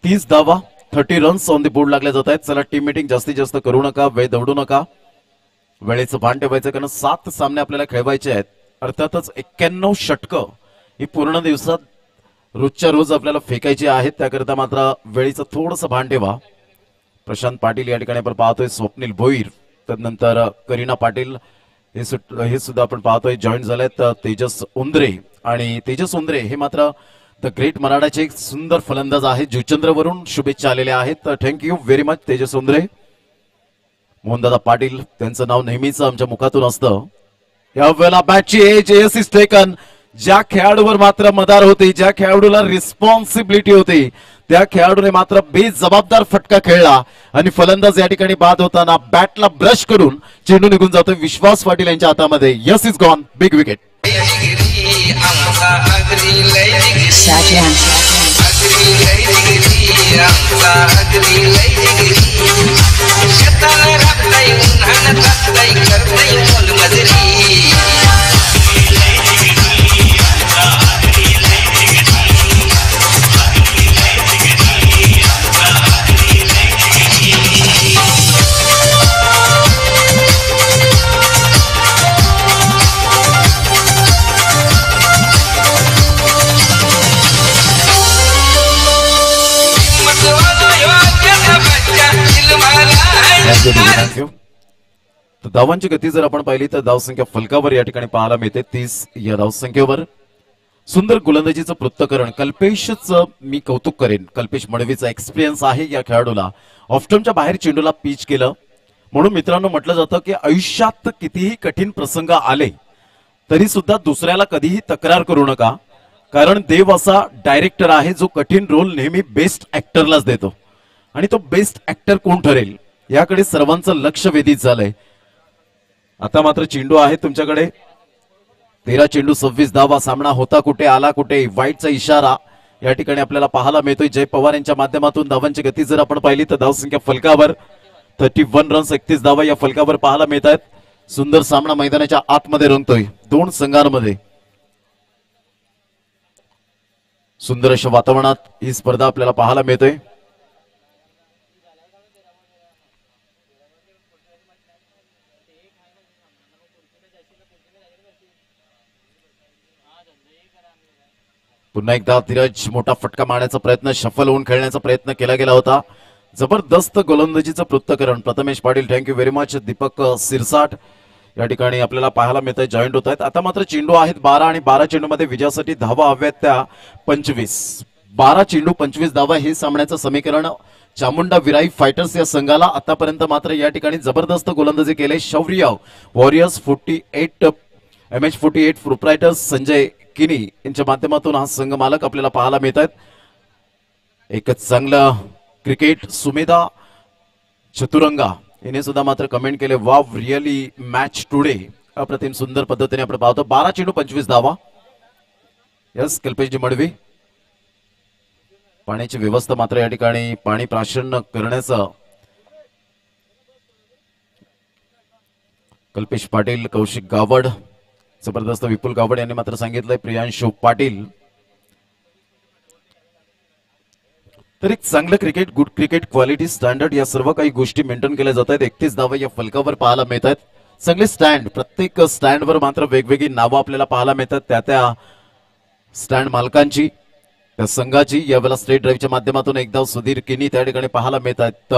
30 धावा, 30 रन्स ऑन द बोर्ड लागले जात आहेत. चला टीम मीटिंग जास्तीत जास्त करू नका, वेळ दौडू नका. वेळेचं भान ठेवायचं कारण 7 सामने आपल्याला खेळवायचे आहेत. अर्थातच 91 षटकं ही पूर्ण दिवसात रोजच्या रोज आपल्याला फेकायची आहेत. त्याकरिता मात्र वेळेचं थोडंसं भान ठेवा. प्रशांत पाटील या ठिकाणी आपण पाहतोय. स्वप्नील भोईर, त्यानंतर करीना पाटील हे सुद्धा आपण पाहतोय जॉईन झालेत. तेजस उंद्रे आणि तेजस उंद्रे हे मात्र द ग्रेट मराठाचे एक सुंदर फलंदाज आहेत. जुचंद्रवरून शुभेच्छा आलेल्या आहेत. Thank you very much Tejas Undre. मोहनदादा पाटील, त्यांचं नाव नेहमीच आमच्या मुखातून असतं. यावेळेला बॅटची एज इज टेकन. ज्या खेळाडूवर मात्र मदार होती, ज्या खेळाडूला रिस्पॉन्सिबिलिटी होती त्या खेळाडूने मात्र बेजबाबदार फटका खेळला आणि फलंदाज या ठिकाणी बाद होताना बॅटला ब्रश करून चेंडू निघून जातोय विश्वास पाटील यांच्या हातामध्ये. Yes is gone, big wicket. तर धावांची गती जर आपण पाहिली तर धावसंख्या फलकावर या ठिकाणी पाहायला मिळते 30 या धावसंख्येवर. सुंदर गोलंदाजीचं पृथक्करण. कल्पेशचं मी कौतुक करेन. कल्पेश मडवीचा एक्सपिरियन्स आहे या खेळाडूला. ऑफस्टम्पच्या बाहेर चेंडूला पिच केलं. म्हणून मित्रांनो म्हटलं जातं की आयुष्यात कितीही कठीण प्रसंग आले तरी सुद्धा दुसऱ्याला कधीही तक्रार करू नका, कारण देव असा डायरेक्टर आहे जो कठीण रोल नेहमी बेस्ट ऍक्टरलाच देतो. आणि तो बेस्ट ऍक्टर कोण ठरेल याकडे सर्वांचं लक्ष वेधित झालंय. आता मात्र चेंडू आहे तुमच्याकडे. 13 चेंडू 26 धावा. सामना होता कुठे आला कुठे. वाईटचा इशारा या ठिकाणी आपल्याला पाहायला मिळतोय. जय पवार यांच्या माध्यमातून धावांची गती जर आपण पाहिली तर धावसंख्या फलकावर 31 रन्स 31 धावा या फलकावर पाहायला मिळत आहेत. सुंदर सामना मैदानाच्या आतमध्ये रंगतोय दोन संघांमध्ये. सुंदर अशा वातावरणात ही स्पर्धा आपल्याला पाहायला मिळते. पुन्हा एकदा धीरज मोठा फटका मारण्याचा प्रयत्न, शफल होऊन खेळण्याचा प्रयत्न केला गेला होता. जबरदस्त गोलंदाजीचं पृथक्करण. Prathamesh Patil thank you very much. Deepak Sirsat या ठिकाणी आपल्याला पाहायला मिळत आहे, जॉईंट होत आहेत. आता मात्र चेंडू आहेत 12 आणि 12 चेंडू मध्ये विजयासाठी धावा हव्यात त्या 25. 12 चेंडू 25 धावा हे सामन्याचं समीकरण चामुंडा विराई फायटर्स या संघाला. आतापर्यंत मात्र या ठिकाणी जबरदस्त गोलंदाजी केले. शौर्य वॉरियर्स 48 MH48 प्रोप्रायटर्स संजय किनी यांच्या माध्यमातून हा संघ मालक आपल्याला पाहायला मिळत आहेत. एकच चांगलं क्रिकेट. सुमेधा चतुरंगा याने सुद्धा मात्र कमेंट केले, वाव रिअली मॅच टुडे. अप्रतिम सुंदर पद्धतीने आपण पाहतो. 12 चेंडू 25 धावा. यस कल्पेशजी मडवी. पाण्याची व्यवस्था मात्र या ठिकाणी पाणी प्राशन करण्याचं कल्पेश पाटील, कौशिक गावड, जबरदस्त विपुल गावड यांनी मात्र सांगितलंय. प्रियांशु पाटील. तर एक चांगलं cricket, good cricket, quality, standard या सर्व काही गोष्टी मेंटेन केल्या जात आहेत. 31 धावा या फलकावर पाहायला मिळत आहेत. चांगले स्टँड. प्रत्येक स्टँडवर मात्र वेगवेगळी नावं आपल्याला पाहायला मिळतात. त्या स्टँड मालकांची, त्या संघाची. यावेळेला स्ट्रेट ड्राईव्हच्या माध्यमातून एक धाव सुधीर किनी त्या ठिकाणी पाहायला मिळत आहेत.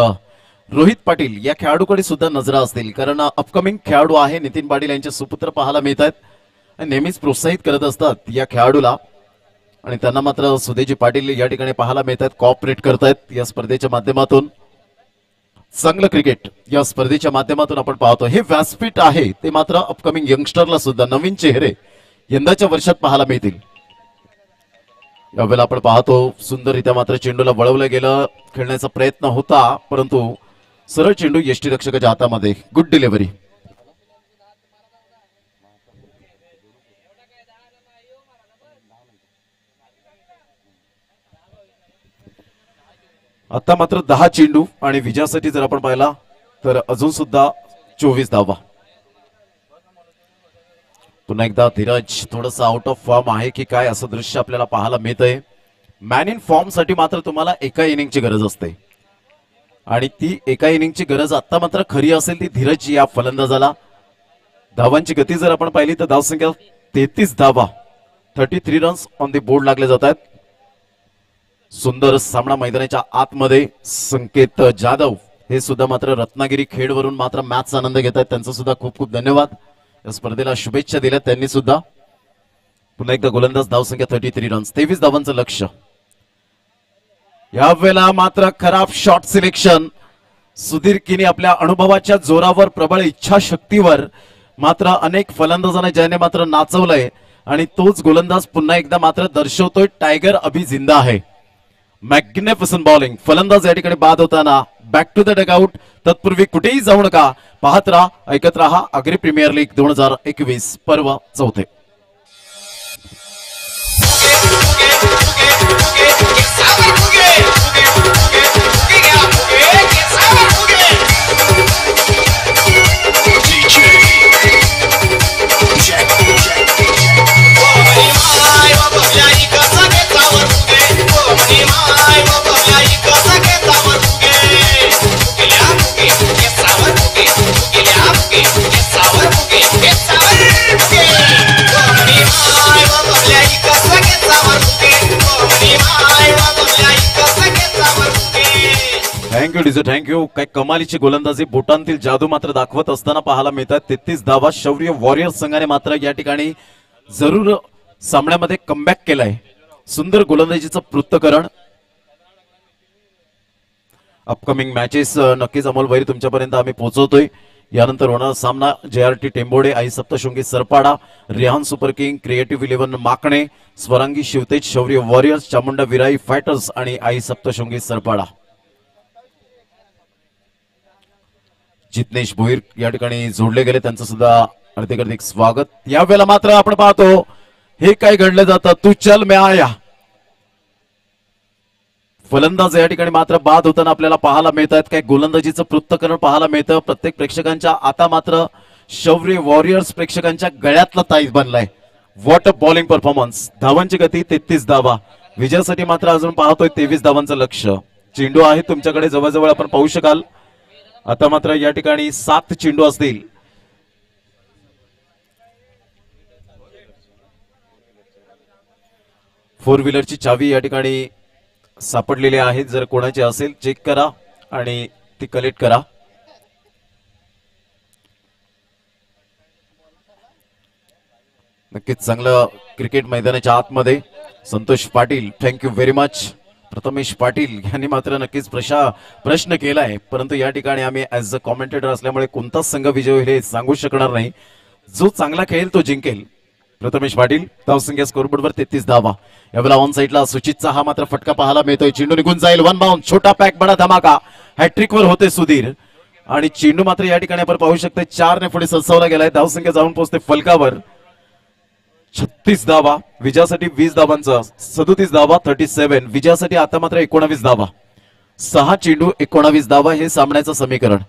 रोहित पाटील या खेळाडूकडे सुद्धा नजरा असतील, कारण अपकमिंग खेळाडू आहे. नितीन पाटील यांचे सुपुत्र पाहायला मिळत आहेत. नेहमीच प्रोत्साहित करत असतात या खेळाडूला. आणि त्यांना मात्र सुदेजी पाटील या ठिकाणी पाहायला मिळतात, कॉपरेट करतायत या स्पर्धेच्या माध्यमातून. चांगलं क्रिकेट या स्पर्धेच्या माध्यमातून आपण पाहतो. हे व्यासपीठ आहे ते मात्र अपकमिंग यंगस्टरला सुद्धा नवीन चेहरे यंदाच्या वर्षात पाहायला मिळतील. यावेळेला आपण पाहतो सुंदररित्या मात्र चेंडूला वळवलं गेलं. खेळण्याचा प्रयत्न होता परंतु सरळ चेंडू यष्टीरक्षकाच्या हातामध्ये. Good delivery. आता मात्र 10 चेंडू आणि विजयासाठी जर आपण पाहिला तर अजून सुद्धा 24 धावा. पुन्हा एकदा धीरज थोडंसं आउट ऑफ फॉर्म आहे की काय असं दृश्य आपल्याला पाहायला मिळतंय. मॅन इन फॉर्म साठी मात्र तुम्हाला एका इनिंगची गरज असते आणि ती एका इनिंगची गरज आता मात्र खरी असेल ती धीरज या फलंदाजाला. धावांची गती जर आपण पाहिली तर धावसंख्या 33 धावा, 33 रन्स ऑन द बोर्ड लागले जात आहेत. सुंदर सामना मैदानाच्या आतमध्ये. संकेत जाधव हे सुद्धा मात्र रत्नागिरी खेडवरून मात्र मॅचचा आनंद घेत आहेत. त्यांचा सुद्धा खूप खूप धन्यवाद. या स्पर्धेला शुभेच्छा दिल्या त्यांनी सुद्धा. पुन्हा एकदा गोलंदाज. धावसंख्या 33 रन्स, 23 धावांचं लक्ष. यावेळेला मात्र खराब शॉट सिलेक्शन. सुधीर किनी आपल्या अनुभवाच्या जोरावर, प्रबळ इच्छाशक्तीवर मात्र अनेक फलंदाजांना ज्याने मात्र नाचवलंय आणि तोच गोलंदाज पुन्हा एकदा मात्र दर्शवतोय टायगर अभि जिंदा आहे. Magnificent bowling. फलंदाज या ठिकाणी बाद होताना. Back to the dugout. तत्पूर्वी कुठेही जाऊ नका. पाहत राहा, ऐकत राहा आगरी प्रीमियर लीग 2021 पर्व 4. Yes, thank you DJ, thank you. काय कमालीची गोलंदाजी, बोटांतील जादू मात्र दाखवत असताना पाहायला मिळतात. 33 धावा शौर्य वॉरियर्स संघाने मात्र या ठिकाणी जरूर सामन्यामध्ये कमबॅक केलाय. सुंदर गोलंदाजीचं पृथ्थकरण. अपकमिंग मॅचेस नक्कीच अमोल भैरी तुमच्यापर्यंत आम्ही पोहोचवतोय. यानंतर होणारा सामना JRT टेंबोडे, आई Saptashrungi Sarpada, Rihan super king, creative 11 Makane, Swarangi Shivtej Shaurya warriors, Chamunda विराई fighters आणि आई सप्तशृंगी सरपाडा. जित्नेश भोईर या ठिकाणी जोडले गेले, त्यांचं सुद्धा हार्दिक स्वागत. यावेळेला मात्र आपण पाहतो हे काय घडलं जातं. तू चल मैं आया. फलंदाज या ठिकाणी मात्र बाद होताना आपल्याला पाहायला मिळत आहेत. काय गोलंदाजीचं पृथ्थकरण पाहायला मिळतं. प्रत्येक प्रेक्षकांच्या आता मात्र शौर्य वॉरियर्स प्रेक्षकांच्या गळ्यातला ताईत बनलाय. What a bowling performance. धावांची गती 33 धावा. विजयासाठी मात्र अजून पाहतोय 23 धावांचं लक्ष. चेंडू आहे तुमच्याकडे जवळजवळ आपण पाहू शकाल. आता मात्र या ठिकाणी 7 चेंडू असतील. फोर व्हीलरची चावी या ठिकाणी सापडलेली आहे. जर कोणाची असेल चेक करा आणि ती कलेक्ट करा. नक्कीच चांगलं क्रिकेट मैदानाच्या आतमध्ये. Santosh Patil thank you very much. Prathamesh Patil यांनी मात्र नक्कीच प्रश्न केलाय, परंतु या ठिकाणी आम्ही ऍज अ कॉमेंटेटर असल्यामुळे कोणताच संघ विजय होईल हे सांगू शकणार नाही. जो चांगला खेळेल तो जिंकेल. प्रथमेश पाटील धावसंख्या स्कोरबोर्डवर 33 धावा. यावेळेला ऑन साईडला सुचितचा हा मात्र फटका पाहायला मिळतोय. चेंडू निघून जाईल. One bound. छोटा पॅक बडा धमाका. हॅट्रिक वर होते सुधीर आणि चेंडू मात्र या ठिकाणी आपण पाहू शकतो 4 ने पुढे सरसावला गेलाय. धावसंख्या जाऊन पोहोचते फलकावर. 36 धावा. विजयासाठी 20 धावांचा 37 धावा 37. विजयासाठी आता मात्र 19 धावा. 6 चेंडू 19 धावा हे सामन्याचं समीकरण.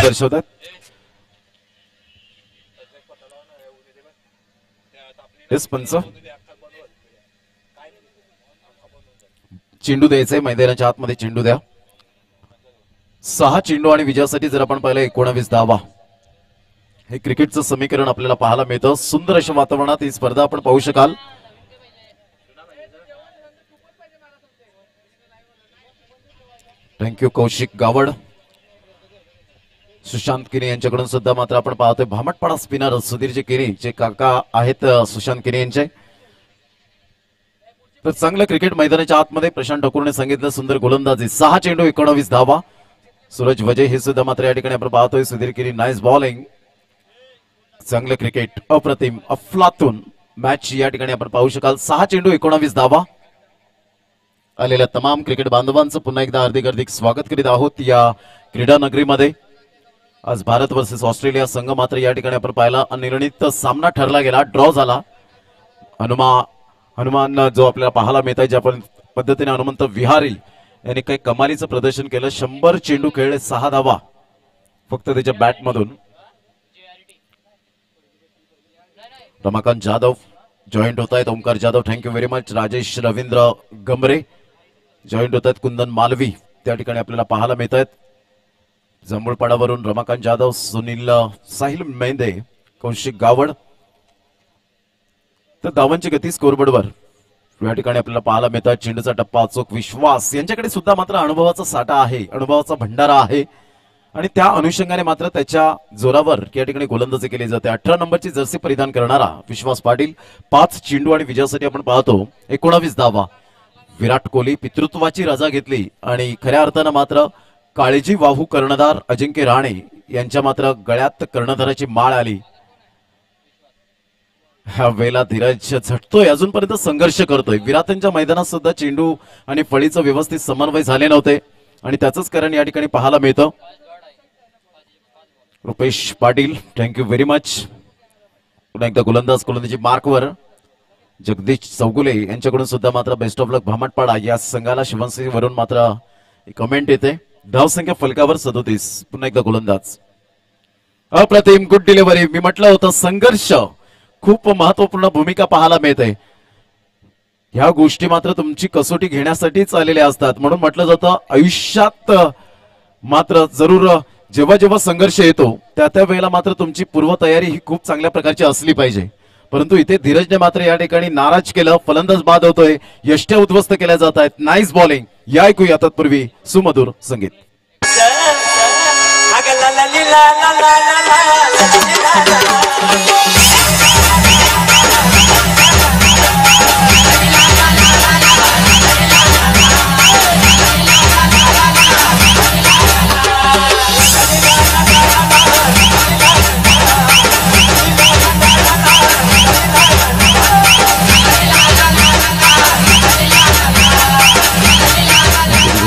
दर्शवतात पंच. चेंडू द्यायचंय मैदानाच्या आतमध्ये. चेंडू द्या. 6 चेंडू आणि विजयासाठी जर आपण पाहिलं 19 धावा. हे क्रिकेटचं समीकरण आपल्याला पाहायला मिळतं. सुंदर अशा वातावरणात ही स्पर्धा आपण पाहू शकाल. थँक्यू कौशिक गावड. सुशांत किनी यांच्याकडून सुद्धा मात्र आपण पाहतोय भामटपाडा स्पिनर सुधीरचे किनी जे काका आहेत सुशांत किनी यांचे. तर चांगलं क्रिकेट मैदानाच्या आतमध्ये प्रशांत ठाकूरने सांगितलं सुंदर गोलंदाजी. 6 चेंडू 19 धावा. सूरज वजय हे सुद्धा मात्र या ठिकाणी आपण पाहतोय. सुधीर किनी नाईस बॉलिंग. चांगलं क्रिकेट अप्रतिम अफलातून मॅच या ठिकाणी आपण पाहू शकाल. 6 चेंडू 19 धावा. आलेल्या तमाम क्रिकेट बांधवांचं पुन्हा एकदा हार्दिक स्वागत करीत आहोत या क्रीडा नगरीमध्ये. आज भारत वर्सेस ऑस्ट्रेलिया संघ मात्र या ठिकाणी आपण पाहिला अनिर्णित सामना ठरला गेला. ड्रॉ झाला. हनुमान जो आपल्याला पाहायला मिळत आहे ज्या पद्धतीने हनुमंत विहारी यांनी काही कमालीचं प्रदर्शन केलं. 100 चेंडू खेळले 6 धावा फक्त त्याच्या बॅटमधून. रमाकांत जाधव जॉईंट होत आहेत. Omkar Jadhav thank you very much. Rajesh Ravindra Gamre joint होत आहेत. कुंदन मालवी त्या ठिकाणी आपल्याला पाहायला मिळत आहेत. जांभूळपाडावरून रमाकांत जाधव, सुनील साहिल मेंदे, कौशिक गावड. तर धावांची गती स्कोरबोर्डवर या ठिकाणी आपल्याला पाहायला मिळतात. चेंडूचा टप्पा अचूक. विश्वास यांच्याकडे सुद्धा मात्र अनुभवाचा साठा आहे, अनुभवाचा भंडारा आहे आणि त्या अनुषंगाने मात्र त्याच्या जोरावर या ठिकाणी गोलंदाजी केली जाते. 18 नंबरची जर्सी परिधान करणारा विश्वास पाटील. 5 चेंडू आणि विजयासाठी आपण पाहतो 19 धावा. विराट कोहली पितृत्वाची रजा घेतली आणि खऱ्या अर्थानं मात्र काळजी वाहू कर्णधार अजिंक्य राणे यांच्या मात्र गळ्यात कर्णधाराची माळ आली. ह्या वेळेला धीरज झटतोय. अजूनपर्यंत संघर्ष करतोय. विराटांच्या मैदानात सुद्धा चेंडू आणि फळीचं व्यवस्थित समन्वय झाले नव्हते आणि त्याचंच कारण या ठिकाणी पाहायला मिळतं. Rupesh Patil thank you very much. पुन्हा एकदा गोलंदाजी मार्कवर जगदीश चौगुले यांच्याकडून सुद्धा मात्र बेस्ट ऑफ लक भामटपाडा या संघाला. शिवनसिंह वरून मात्र कमेंट येते. धावसंख्या फलकावर 37. पुन्हा एकदा गोलंदाज अप्रतिम. Good delivery. मी म्हटलं होतं संघर्ष खूप महत्वपूर्ण भूमिका पाहायला मिळते. ह्या गोष्टी मात्र तुमची कसोटी घेण्यासाठीच आलेल्या असतात. म्हणून म्हटलं जातं आयुष्यात मात्र जरूर जेव्हा जेव्हा संघर्ष येतो त्या त्या वेळेला मात्र तुमची पूर्वतयारी ही खूप चांगल्या प्रकारची असली पाहिजे. परंतु इथे धीरजने मात्र या ठिकाणी नाराज केलं. फलंदाज बाद होतोय, यष्ट्या उद्ध्वस्त केल्या जात आहेत. Nice bowling. या ऐकूया तत्पूर्वी सुमधुर संगीत.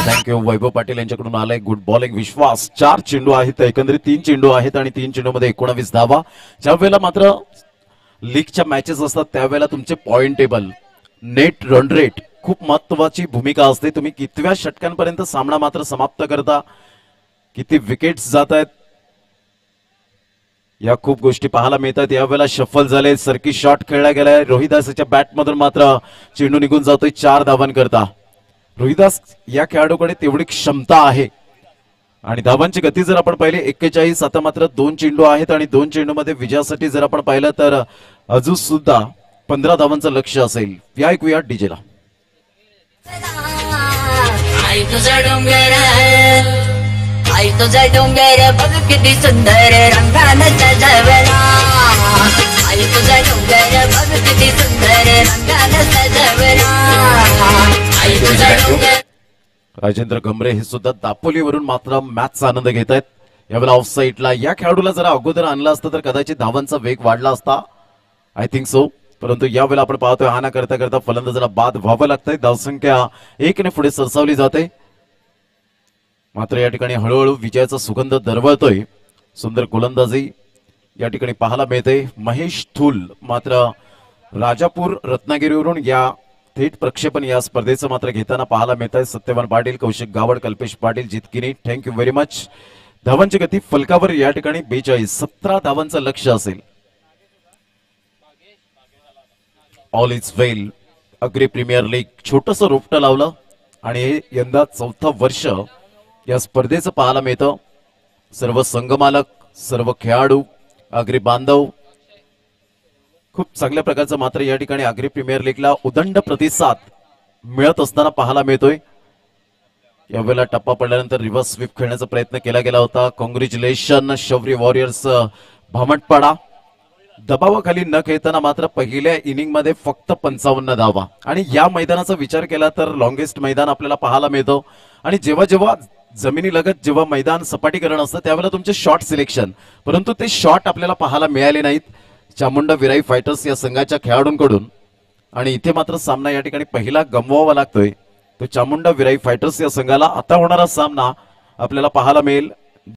थँक्यू. वैभव पाटील यांच्याकडून आलाय गुड बॉलिंग विश्वास. 4 चेंडू आहेत, एकंदरीत 3 चेंडू आहेत आणि 3 चेंडूमध्ये 19 धावा. ज्या वेळेला मात्र लीगच्या मॅचेस असतात त्यावेळेला तुमचे point table, net run rate खूप महत्वाची भूमिका असते. तुम्ही कितव्या षटकांपर्यंत सामना मात्र समाप्त करता, किती विकेट्स जात आहेत, या खूप गोष्टी पाहायला मिळतात. यावेळेला शफल झाले, सरकी शॉट खेळला गेलाय. रोहिदासच्या बॅटमधून मात्र चेंडू निघून जातोय 4 धावांकरता. रोहिदास या खेळाडूकडे तेवढी क्षमता आहे आणि धावांची गती जर आपण पाहिली 41. आता मात्र 2 चेंडू आहेत आणि 2 चेंडूमध्ये विजयासाठी जर आपण पाहिलं तर अजून सुद्धा 15 धावांचं लक्ष असेल. या ऐकूया डीजेला. आई तुझा डोंगर, आई तुझा डोंगर बघ किती सुंदर रंगानं सजवला. आई तुझा डोंगर बघ किती सुंदर रंगानं सजवला. आई तुझा डोंगर. राजेंद्र गमरे हे सुद्धा दापोलीवरून मात्र मॅचचा आनंद घेत आहेत. यावेळेला ऑफ साईडला या खेळाडूला जरा अगोदर आणलं असतं तर कदाचित धावांचा वेग वाढला असता. I think so. परंतु यावेळेला आपण पाहतोय हाना करता करता फलंदाजाला बाद व्हावं लागतंय. धावसंख्या 1 ने पुढे सरसावली जाते. मात्र या ठिकाणी हळूहळू विजयाचा सुगंध दरवळतोय. सुंदर गोलंदाजी या ठिकाणी पाहायला मिळते. महेश थूल मात्र राजापूर रत्नागिरीवरून या थेट प्रक्षेपण या स्पर्धेचं मात्र घेताना पाहायला मिळत आहे. Satyawan Patil, Kaushik Gavad, Kalpesh Patil, Jitkini. Thank you very much. धावांची गती फलकावर या ठिकाणी 42. 17 धावांचं लक्ष असेल. All is well. Agri premier league छोटस रोपटं लावलं आणि हे यंदा 4थं वर्ष या स्पर्धेचं पाहायला मिळतं. सर्व संघमालक, सर्व खेळाडू, अग्री बांधव खूप चांगल्या प्रकारचं मात्र या ठिकाणी अग्री प्रीमियर लीगला उदंड प्रतिसाद मिळत असताना पाहायला मिळतोय. यावेळेला टप्पा पडल्यानंतर रिव्हर्स स्वीप खेळण्याचा प्रयत्न केला गेला होता. कॉंग्रॅच्युलेशन शौर्य वॉरियर्स. भामटपाडा दबावाखाली न खेळताना मात्र पहिल्या इनिंग मध्ये फक्त 55 धावा आणि या मैदानाचा विचार केला तर लॉंगेस्ट मैदान आपल्याला पाहायला मिळतं. आणि जेव्हा जेव्हा जमिनीलगत जेव्हा मैदान सपाटीकरण असतं त्यावेळेला तुमचे शॉट सिलेक्शन, परंतु ते शॉट आपल्याला पाहायला मिळाले नाहीत चामुंडा विराई फायटर्स या संघाच्या खेळाडूंकडून. आणि इथे मात्र सामना या ठिकाणी पहिला गमवावा लागतोय तो चामुंडा विराई फायटर्स या संघाला. आता होणारा सामना आपल्याला पाहायला मिळेल